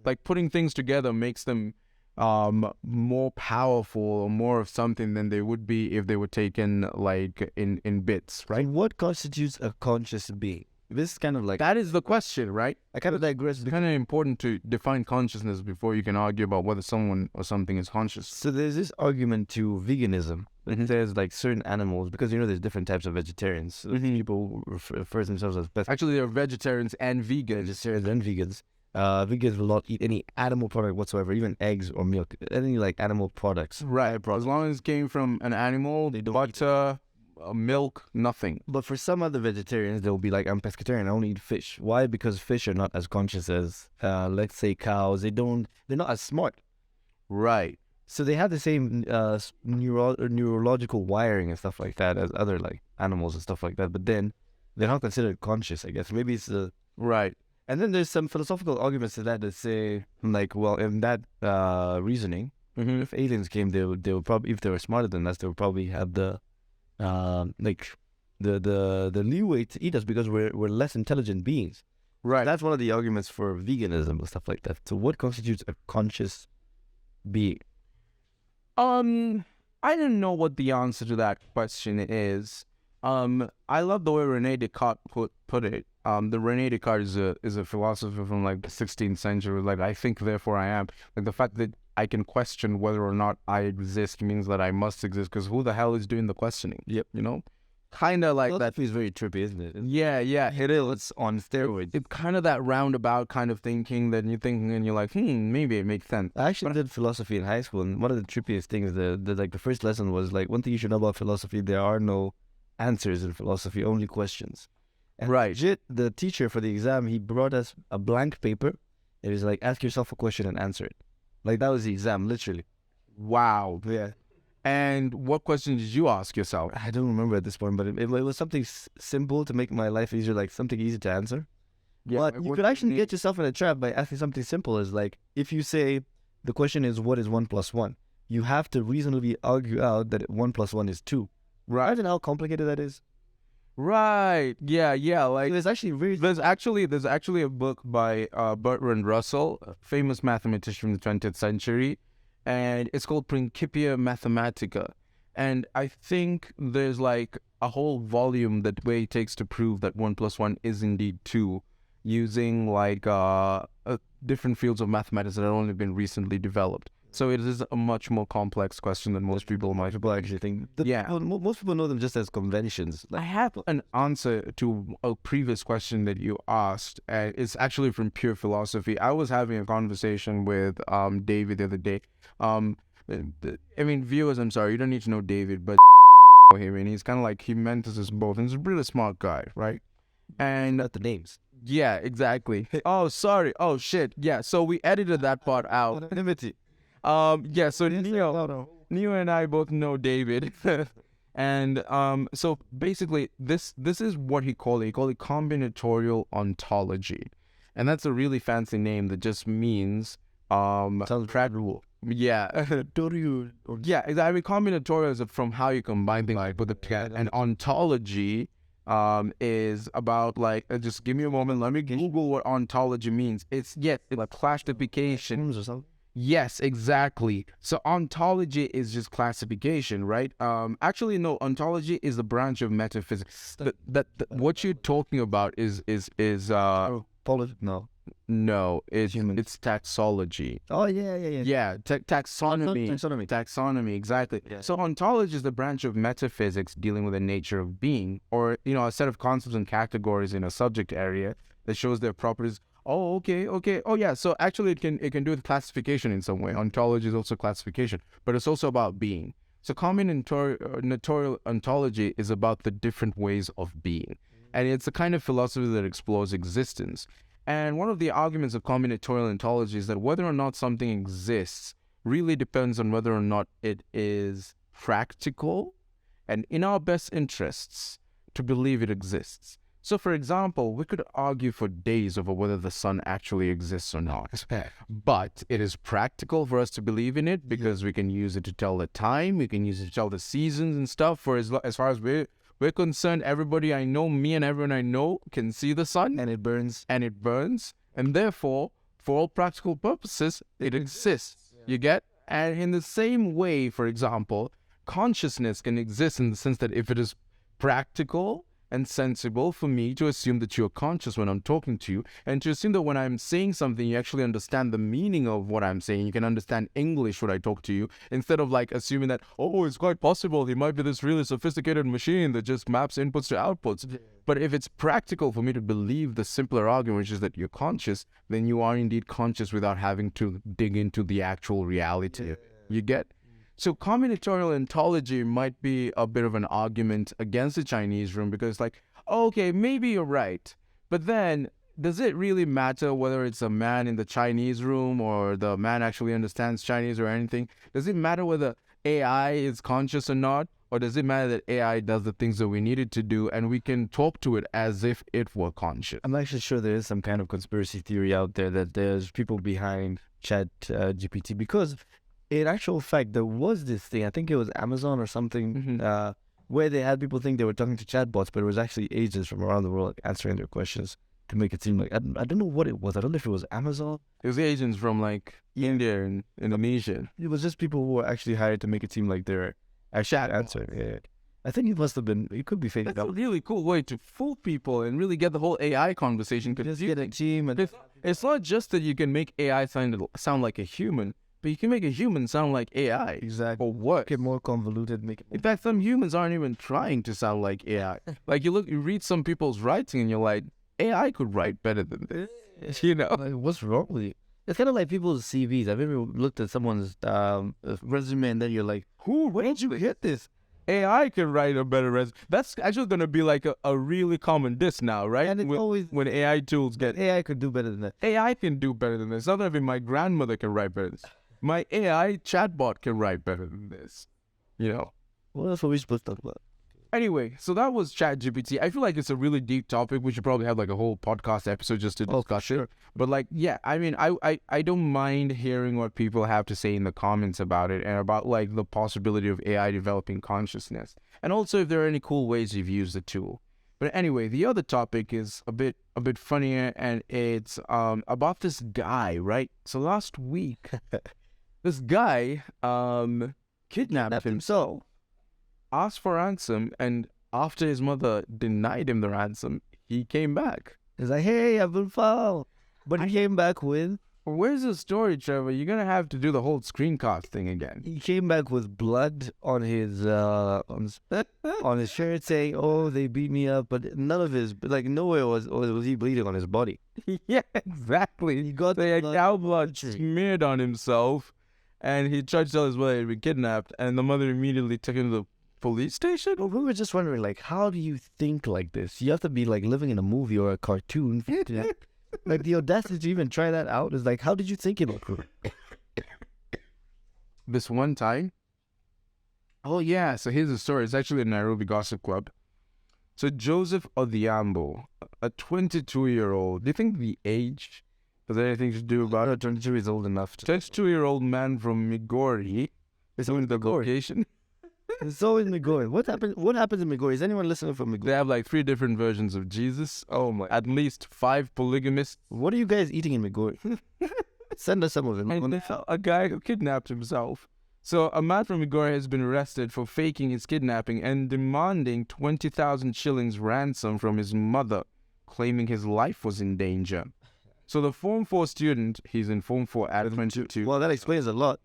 Like putting things together makes them more powerful or more of something than they would be if they were taken like in bits, right? So what constitutes a conscious being? This is kind of like... That is the question, right? I kind of digress. It's kind of important to define consciousness before you can argue about whether someone or something is conscious. So there's this argument to veganism. There's like certain animals, because there's different types of vegetarians. People refer to themselves as Actually, there are vegetarians and vegans. Vegetarians and vegans. Vegans will not eat any animal product whatsoever, even eggs or milk, any like animal products. Right, bro. As long as it came from an animal, They don't butter, milk, nothing. But for some other vegetarians, they'll be like, I'm pescatarian, I only eat fish. Why? Because fish are not as conscious as, let's say, cows. They're not as smart. Right. So they have the same neurological wiring and stuff like that as other like animals and stuff like that. But then they're not considered conscious, I guess. Maybe it's right. And then there's some philosophical arguments to that say, like, well, in that reasoning, if aliens came, they would probably, if they were smarter than us, they would probably have the leeway to eat us because we're less intelligent beings. Right. That's one of the arguments for veganism and stuff like that. So what constitutes a conscious being? I don't know what the answer to that question is. I love the way Rene Descartes put it. The Rene Descartes is a philosopher from like the 16th century. Like, I think, therefore I am. Like, the fact that I can question whether or not I exist means that I must exist, because who the hell is doing the questioning? Yep. Kind of like that. Philosophy is very trippy, isn't it? Yeah, It is. It's on steroids. It's kind of that roundabout kind of thinking that you're thinking and you're like, maybe it makes sense. I actually did philosophy in high school, and one of the trippiest things, the first lesson was like, one thing you should know about philosophy: there are no answers in philosophy, only questions. And right. Legit, the teacher for the exam, he brought us a blank paper. It was like, ask yourself a question and answer it. Like, that was the exam, literally. Wow. Yeah. And what question did you ask yourself? I don't remember at this point, but it was something simple to make my life easier, like something easy to answer. But you could actually get yourself in a trap by asking something simple. Is like, if you say the question is what is 1 + 1, you have to reasonably argue out that 1 + 1 is 2. Right. Imagine how complicated that is. Right. Yeah. Like There's actually there's actually a book by Bertrand Russell, a famous mathematician from the 20th century, and it's called Principia Mathematica. And I think there's like a whole volume that way it takes to prove that 1 + 1 is indeed 2, using like different fields of mathematics that have only been recently developed. So it is a much more complex question than most people might. People actually think. Most people know them just as conventions. I have an answer to a previous question that you asked. It's actually from pure philosophy. I was having a conversation with David the other day. I mean, viewers, I'm sorry, you don't need to know David, but him, and he's kind of like, he mentors us both, and he's a really smart guy, right? And Not the names. yeah, exactly. Oh, sorry. Oh, shit. Yeah, so we edited that part out. Anonymity. Yeah, so Neo and I both know David. And so basically this is what he called it combinatorial ontology. And that's a really fancy name that just means Sounds practical. yeah. Yeah, exactly. Combinatorial is from how you combine things, like put the together. And ontology is about like just give me a moment, let me Google what ontology means. It's like classification Or something. Yes, exactly. So ontology is just classification, right? Actually, no. Ontology is the branch of metaphysics. That what you're talking about is No. It's taxology. Oh yeah. Yeah, taxonomy, exactly. Yeah. So ontology is the branch of metaphysics dealing with the nature of being, or a set of concepts and categories in a subject area that shows their properties. Oh, okay. Oh, yeah. So actually, it can do with classification in some way. Ontology is also classification, but it's also about being. So combinatorial ontology is about the different ways of being, and it's a kind of philosophy that explores existence. And one of the arguments of combinatorial ontology is that whether or not something exists really depends on whether or not it is practical and in our best interests to believe it exists. So, for example, we could argue for days over whether the sun actually exists or not. But it is practical for us to believe in it because we can use it to tell the time, we can use it to tell the seasons and stuff. For as far as we're concerned, everybody I know, me and everyone I know, can see the sun. And it burns. And therefore, for all practical purposes, it exists. You get? And in the same way, for example, consciousness can exist in the sense that if it is practical and sensible for me to assume that you're conscious when I'm talking to you, and to assume that when I'm saying something, you actually understand the meaning of what I'm saying. You can understand English when I talk to you, instead of like assuming that, oh, it's quite possible he might be this really sophisticated machine that just maps inputs to outputs. But if it's practical for me to believe the simpler argument, which is that you're conscious, then you are indeed conscious without having to dig into the actual reality. You get? So combinatorial ontology might be a bit of an argument against the Chinese room because like, okay, maybe you're right. But then, does it really matter whether it's a man in the Chinese room or the man actually understands Chinese or anything? Does it matter whether AI is conscious or not? Or does it matter that AI does the things that we need it to do and we can talk to it as if it were conscious? I'm actually sure there is some kind of conspiracy theory out there that there's people behind ChatGPT because in actual fact, there was this thing, I think it was Amazon or something, where they had people think they were talking to chatbots, but it was actually agents from around the world answering their questions to make it seem like, I don't know what it was. I don't know if it was Amazon. It was agents from like India and Indonesia. It was just people who were actually hired to make it seem like they're actually answering. Yeah. I think it could be fake. That's a really cool way to fool people and really get the whole AI conversation. Just get a team. And it's not just that you can make AI sound like a human, but you can make a human sound like AI. Exactly. Or what? Make it more convoluted. In fact, some humans aren't even trying to sound like AI. Like you read some people's writing and you're like, AI could write better than this. You know? Like, what's wrong with you? It's kind of like people's CVs. I've ever looked at someone's resume and then you're like, where did you get this? AI can write a better resume. That's actually going to be like a really common diss now, right? And it's always when AI tools get... AI could do better than that. AI can do better than this. It's not that even my grandmother can write better than this. My AI chatbot can write better than this. you know. What else were we supposed to talk about? Anyway, so that was ChatGPT. I feel like it's a really deep topic. We should probably have like a whole podcast episode just to discuss it. But like, yeah, I mean, I don't mind hearing what people have to say in the comments about it and about like the possibility of AI developing consciousness. And also if there are any cool ways you've used the tool. But anyway, the other topic is a bit funnier, and it's about this guy, right? So last week, this guy kidnapped himself, asked for ransom, and after his mother denied him the ransom, he came back. He's like, hey, I've been found. But he came back with... Where's the story, Trevor? You're going to have to do the whole screencast thing again. He came back with blood on his shirt saying, oh, they beat me up. But none of his... Like, nowhere was he bleeding on his body. Yeah, exactly. He got the cow blood smeared on himself, and he tried to tell his mother he'd been kidnapped, and the mother immediately took him to the police station? Well, we were just wondering, like, how do you think like this? You have to be, like, living in a movie or a cartoon. Like, the audacity to even try that out is like, how did you think it would work? This one time? Oh, yeah. So here's the story. It's actually a Nairobi Gossip Club. So Joseph Odhiambo, a 22-year-old, do you think the age has anything to do about it? 22 is old enough. 22-year-old man from Migori. Is in the location. It's always Migori. What happens in Migori? Is anyone listening from Migori? They have like 3 different versions of Jesus. Oh my! At least 5 polygamists. What are you guys eating in Migori? Send us some of it. And a guy who kidnapped himself. So a man from Migori has been arrested for faking his kidnapping and demanding 20,000 shillings ransom from his mother, claiming his life was in danger. So the Form 4 student, he's in Form 4 at 22. Well, that explains a lot.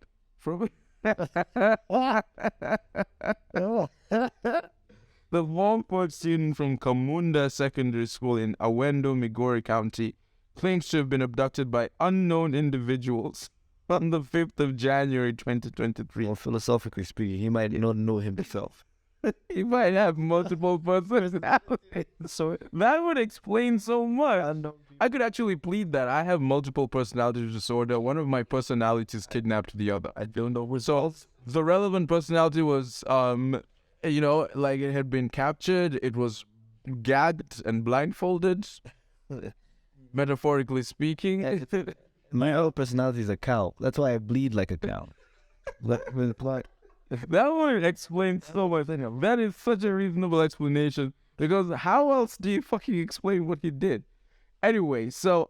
The Form 4 student from Kamunda Secondary School in Awendo, Migori County, claims to have been abducted by unknown individuals on the 5th of January 2023. Well, philosophically speaking, he might not know himself. He might have multiple personalities. So that would explain so much. I could actually plead that I have multiple personality disorder. One of my personalities kidnapped the other. I don't know results. The relevant personality was, like it had been captured. It was gagged and blindfolded, metaphorically speaking. My other personality is a cow. That's why I bleed like a cow. That one explains so much. That is such a reasonable explanation, because how else do you fucking explain what he did? Anyway, so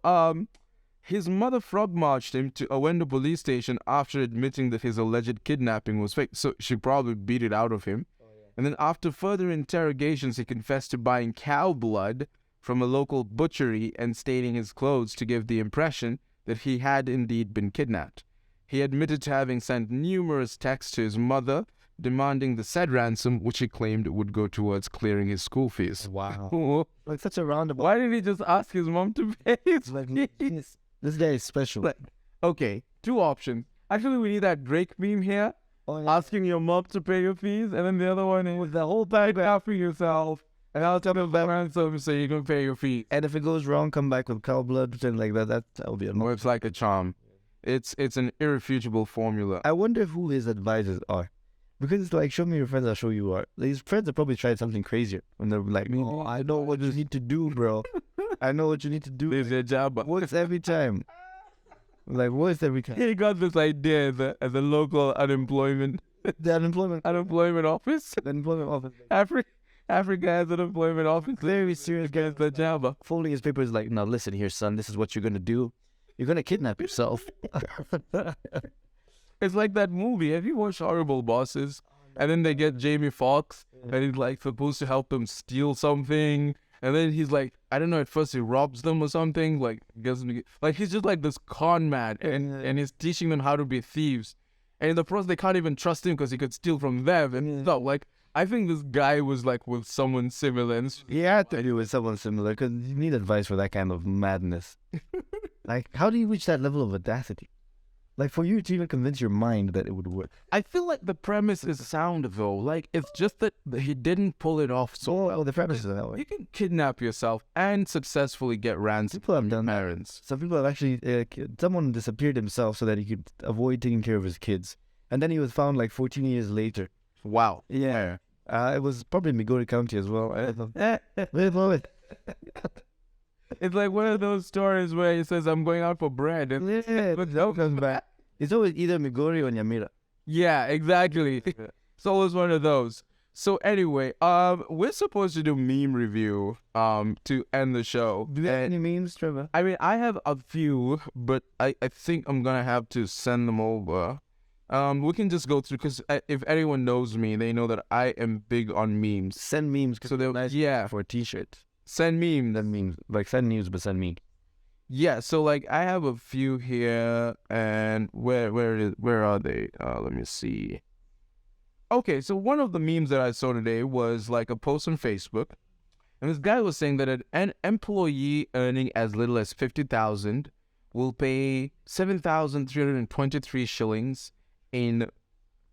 his mother frog-marched him to Awendo police station after admitting that his alleged kidnapping was fake. So she probably beat it out of him. Oh, yeah. And then after further interrogations, he confessed to buying cow blood from a local butchery and staining his clothes to give the impression that he had indeed been kidnapped. He admitted to having sent numerous texts to his mother demanding the said ransom, which he claimed would go towards clearing his school fees. Wow. Like such a roundabout. Why did he just ask his mom to pay his fees? This guy is special. Okay, 2 options. Actually, we need that Drake meme here. Oh, yeah. Asking your mom to pay your fees, and then the other one is the whole paragraph for yourself. And I'll tell you that ransom so you can pay your fees. And if it goes wrong, come back with cow blood, pretend like that'll be a works like a charm. It's an irrefutable formula. I wonder who his advisors are. Because it's like, show me your friends, I'll show you art. His friends have probably tried something crazier. And they're like, oh, I know what you need to do, bro. I know what you need to do. There's a Jaba. Works every time. Like, works every time. He got this idea at the local unemployment. The unemployment office. The unemployment office. Africa has an employment office. Very serious against the Jaba. Folding his papers like, now listen here, son, this is what you're going to do. You're going to kidnap yourself. It's like that movie. Have you watched Horrible Bosses? And then they get Jamie Foxx, and he's like supposed to help them steal something. And then he's like, I don't know, at first he robs them or something. Like he's just like this con man, and he's teaching them how to be thieves. And in the process, they can't even trust him because he could steal from them and stuff. Like, I think this guy was like with someone similar. And he had to do with someone similar because you need advice for that kind of madness. Like, how do you reach that level of audacity? Like, for you to even convince your mind that it would work. I feel like the premise is sound, though. Like, it's just that he didn't pull it off. So the premise is that way. You can kidnap yourself and successfully get ransom. People have done parents. Some people have actually... someone disappeared himself so that he could avoid taking care of his kids. And then he was found like 14 years later. Wow. Yeah. It was probably Migori County as well. I don't know. It's like one of those stories where he says, I'm going out for bread. And Yeah, but that comes back. It's always either Migori or Nyamira. yeah, exactly. It's always one of those. So anyway, we're supposed to do meme review to end the show. Do you have any memes, Trevor? I mean, I have a few, but I think I'm gonna have to send them over. We can just go through, because if anyone knows me, they know that I am big on memes. Send memes. So they're nice yeah, for a T-shirt. send memes. Send memes. Like send news, but send memes. Yeah, so like I have a few here, and where are they? Let me see. Okay, so one of the memes that I saw today was like a post on Facebook, and this guy was saying that an employee earning as little as 50,000 will pay 7,323 shillings in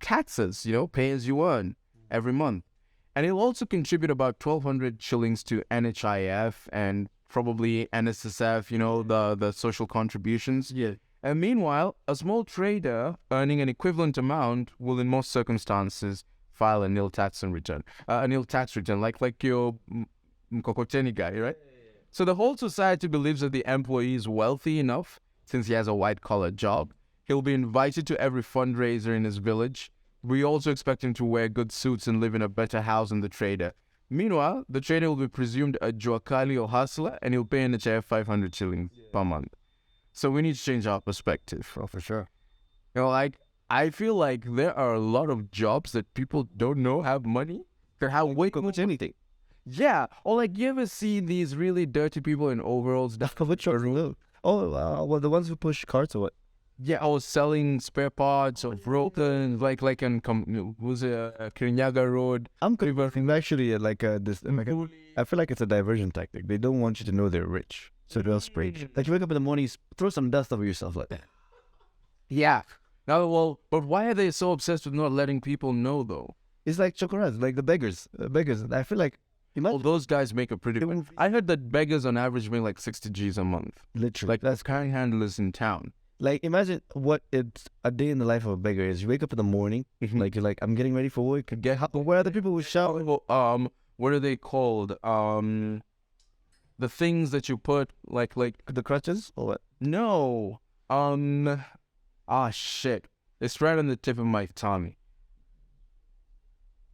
taxes, pay as you earn every month. And he'll also contribute about 1,200 shillings to NHIF and probably NSSF, the social contributions. Yeah. And meanwhile, a small trader earning an equivalent amount will in most circumstances file a nil tax return, like your mkokoteni guy, right? So the whole society believes that the employee is wealthy enough, since he has a white-collar job. He'll be invited to every fundraiser in his village. We also expect him to wear good suits and live in a better house than the trader. Meanwhile, the trader will be presumed a juakali or hustler, and he'll pay NHIF 500 shillings per month. So we need to change our perspective. Oh, for sure. Like, I feel like there are a lot of jobs that people don't know have money. That have way too much anything. Yeah. Or like, you ever see these really dirty people in overalls? Which are well, the ones who push carts or what? Yeah, I was selling spare parts or broken, like in Kirinyaga Road. I'm actually I feel like it's a diversion tactic. They don't want you to know they're rich, so they'll spray. Like you wake up in the morning, throw some dust over yourself like that. Yeah. Now, well, but why are they so obsessed with not letting people know though? It's like chokoras, like the beggars. I feel like those guys make a pretty. I heard that beggars on average make like 60 G's a month. Literally, like that's carrying handlers in town. Like, imagine what it's a day in the life of a beggar is. You wake up in the morning, like you're like, I'm getting ready for work. Where are the people who shower? What are they called? The things that you put like the crutches or what? No. Shit. It's right on the tip of my tongue.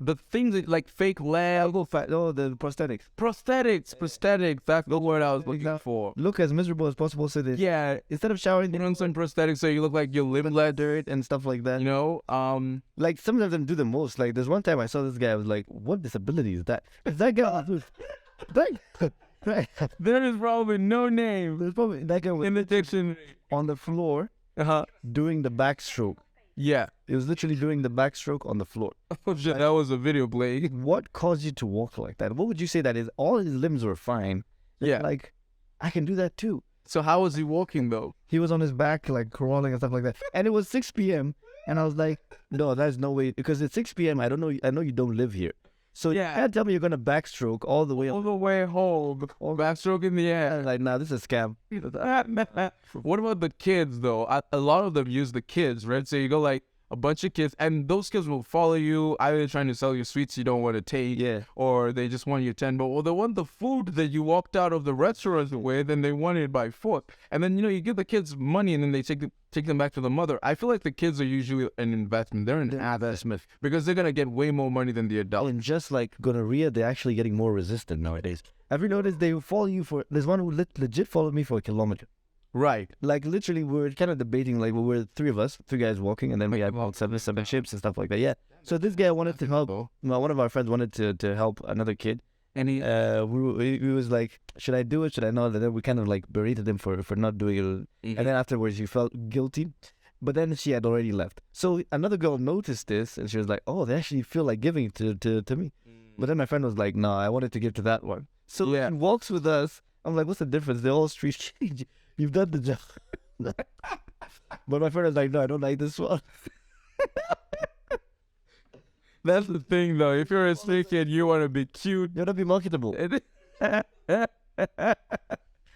The things that, like fake leg. The prosthetics. Prosthetics. That's the word I was looking for. Look as miserable as possible. So that instead of showering, they run some prosthetics so you look like you live in dirt and stuff like that. Like some of them do the most. Like there's one time I saw this guy. I was like, what disability is that? That guy right. There is probably no name. There's probably that guy in the dictionary on the floor doing the backstroke. Yeah, it was literally doing the backstroke on the floor. Oh shit, that was a video playing. What caused you to walk like that? What would you say that is? All his limbs were fine. Yeah. Like, I can do that too. So how was he walking though? He was on his back, like crawling and stuff like that. And it was 6 p.m. And I was like, no, there's no way. Because it's 6 p.m. I know you don't live here. So you can't tell me you're going to backstroke all the way home. Or backstroke in the air. Like, nah, this is a scam. What about the kids, though? A lot of them use the kids, right? So you go like a bunch of kids, and those kids will follow you, either trying to sell you sweets you don't want to take, or they just want your 10 or they want the food that you walked out of the restaurant with, and they want it by foot. And then, you give the kids money, and then they take them back to the mother. I feel like the kids are usually an investment. They're an investment because they're going to get way more money than the adults. And just like gonorrhea, they're actually getting more resistant nowadays. Have you noticed they follow you there's one who legit followed me for a kilometer. Right. Like, literally, we're kind of debating, like, we're three guys walking, and then we had about seven chips and stuff like that. Yeah. So this guy wanted to help. One of our friends wanted to help another kid. And he was like, should I do it? Should I not? And then we kind of, like, berated him for not doing it. Mm-hmm. And then afterwards, he felt guilty. But then she had already left. So another girl noticed this, and she was like, oh, they actually feel like giving it to me. But then my friend was like, no, I wanted to give to that one. So he walks with us. I'm like, what's the difference? They're all street change. You've done the job. But my friend was like, no, I don't like this one. That's the thing, though. If you're a street kid, you want to be cute. You want to be marketable. I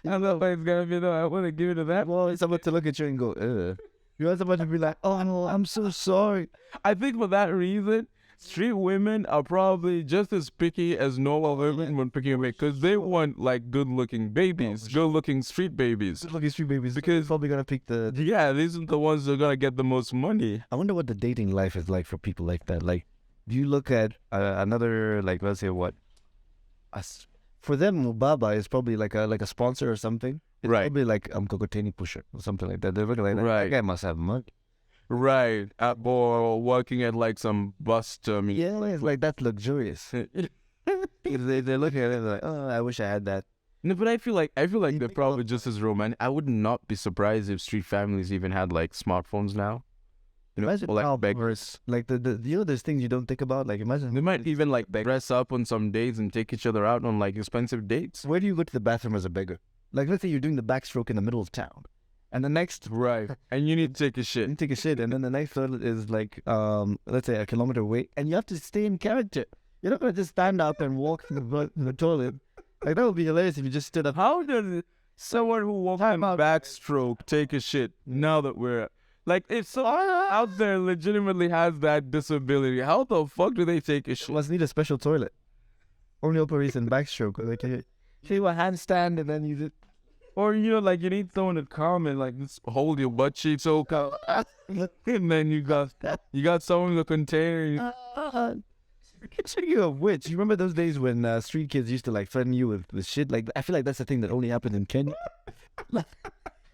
don't know if it's going to be, though. I want to give it to that. Well, it's someone to look at you and go, ugh. You want someone to be like, oh, I'm so sorry. I think for that reason, street women are probably just as picky as normal women when picking a mate, because they want like good-looking babies, good-looking street babies. Looking street babies, Because probably gonna pick the. yeah, these are the ones that are gonna get the most money. I wonder what the dating life is like for people like that. Like, do you look at another, like, let's say what, for them, Mubaba is probably like a sponsor or something. It's Right. probably like Kokoteni pusher or something like that. They're looking like that. Right. That guy must have money. Right, or working at like some bus terminal. Yeah, it's like that's luxurious. They're looking at it like, oh, I wish I had that. No, but I feel like You they're think probably about- just as romantic. I would not be surprised if street families even had like smartphones now. You know, Imagine or like how beggars. like the you know, there's things you don't think about. Like, imagine They might even like dress up on some dates and take each other out on like expensive dates. where do you go to the bathroom as a beggar? Like, let's say you're doing the backstroke in the middle of town, and the next Right, and you need to take a shit. you take a shit, and then the next toilet is like let's say a kilometer away, and you have to stay in character. You're not gonna just stand up and walk to the toilet. Like, that would be hilarious if you just stood up. How does someone who walks in Time out. backstroke take a shit now that we're like, if someone out there legitimately has that disability, how the fuck do they take a You shit? must need a special toilet. Only operation backstroke. Like, you do a handstand and then you just. Or you know, like you need someone to come and like just hold your butt cheeks, so and then you got someone in the container. Speaking of which, you remember those days when street kids used to like threaten you with shit? Like, I feel like that's a thing that only happens in Kenya.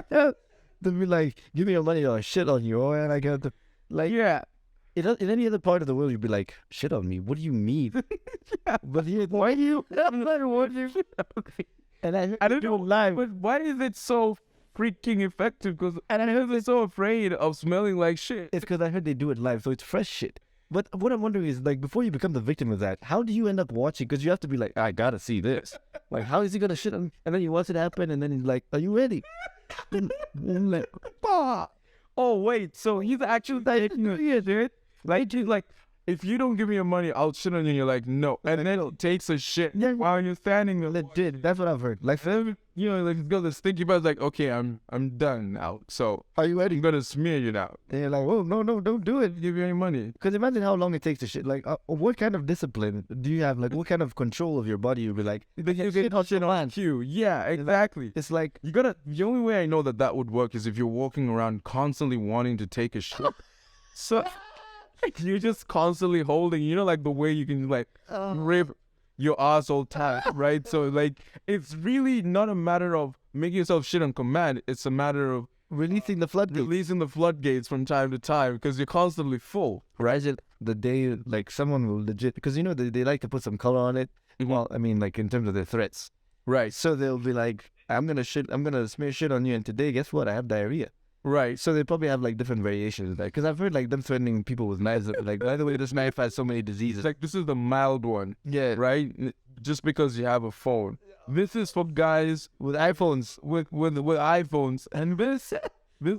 Yeah, they'd be like, "Give me your money or I shit on you," or and I got the like. Yeah, In any other part of the world, you'd be like, "Shit on me? What do you mean?" But here, why you? And I don't do know, live. but why is it so freaking effective? Because I heard they're so afraid of smelling like shit. It's because I heard they do it live, so it's fresh shit. But what I'm wondering is, like, before you become the victim of that, how do you end up watching? Because you have to be like, I gotta see this. Like, how is he gonna shit on me? And then you watch it happen, and then he's like, "Are you ready?" And I'm like, "Bah." Oh wait, so he's actually taking a shit, dude. Like he's like, if you don't give me your money, I'll shit on you. And you're like, no, and then he takes a shit Yeah. while you're standing there. Legit. That's what I've heard. Like, Then, you know, like he's got this stinky butt. Like, okay, I'm done now. So are you ready? I'm gonna smear you now. And you're like, "Oh, no, don't do it." Give you any money? Because imagine how long it takes to shit. Like, what kind of discipline do you have? Like, what kind of control of your body you'll be like? You get shit on cue. Yeah, exactly. It's like, You gotta. The only way I know that would work is if you're walking around constantly wanting to take a shit. So you're just constantly holding. You know, like the way you can like rip your asshole tight, right? So like, it's really not a matter of making yourself shit on command. It's a matter of releasing the floodgates. releasing the floodgates from time to time because you're constantly full. Imagine the day, like, someone will legit, because you know they like to put some color on it. Well, I mean, like, in terms of their threats. Right. So they'll be like, I'm gonna smear shit on you, and today, guess what? I have diarrhea. Right. So they probably have like different variations of that. Because I've heard like them threatening people with knives. That, like, by the way, this knife has so many diseases. It's like this is the mild one, Yeah, right? Just because you have a phone. This is for guys with iPhones. with iPhones, and this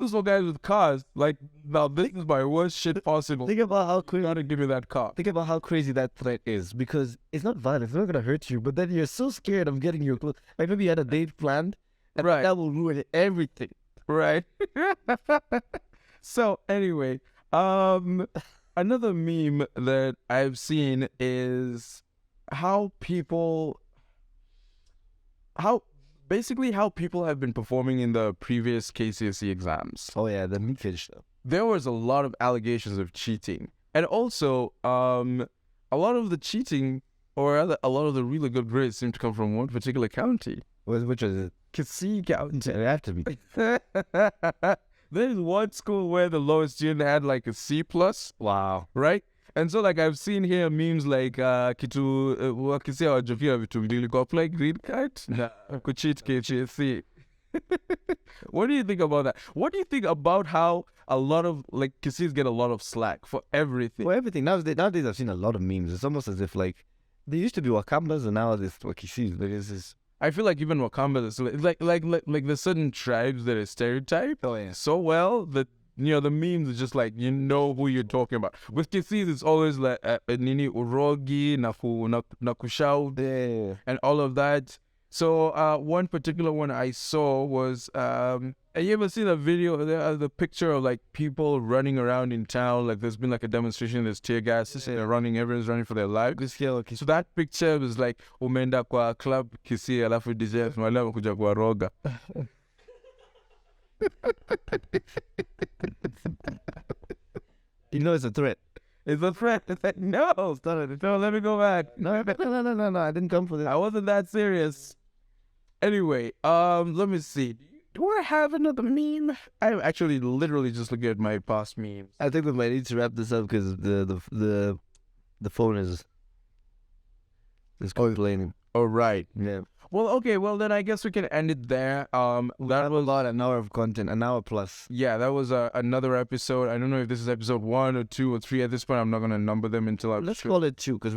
is for guys with cars. Like, now this is my worst shit possible. Think about how quick. Gotta give me that car. Think about how crazy that threat is, because it's not violent. It's not gonna hurt you, but then you're so scared of getting your clothes. Like, maybe you had a date planned, and Right. that will ruin everything. Right. So anyway, another meme that I've seen is how people have been performing in the previous KCSE exams. Oh yeah, the meatfish stuff. There was a lot of allegations of cheating, and also a lot of the cheating or rather a lot of the really good grades seem to come from one particular county. Which is it? Kisii County. It have to be. There's one school where the lowest student had like a C plus, Wow. right? And so like I've seen here memes like kitu wakisia wajofia vitu mbili kwa play green card kucheat KCSE. What do you think about that? What do you think about how a lot of like Kisis get a lot of slack for everything? For everything. Nowadays I've seen a lot of memes. It's almost as if like they used to be Wakambas and now it's Wakisis. Like, it's just, I feel like even Wakamba, is like there's certain tribes that are stereotyped oh yeah. so well that you know the memes are just like you know who you're talking about. With Kisis, it's always like nini urogi nakushau Yeah. and all of that. So one particular one I saw was have you ever seen a video, the picture of like people running around in town, like there's been like a demonstration, there's tear gas, they're running, everyone's running for their lives. Okay. So that picture was like umeenda kwa club Kisii alafu DJ wale wamekuja kwa roga. You know it's a threat. It's a threat. It's like, no, no, let me go back. No, I didn't come for this. I wasn't that serious. Anyway, let me see. Do I have another meme? I'm actually literally just looking at my past memes. I think we might need to wrap this up because the phone is complaining. Oh, right. Yeah. Well, okay. Well, then I guess we can end it there. That was an hour of content, an hour plus. Yeah, that was another episode. I don't know if this is episode 1 or 2 or 3 at this point. I'm not gonna number them until Let's call it 2 because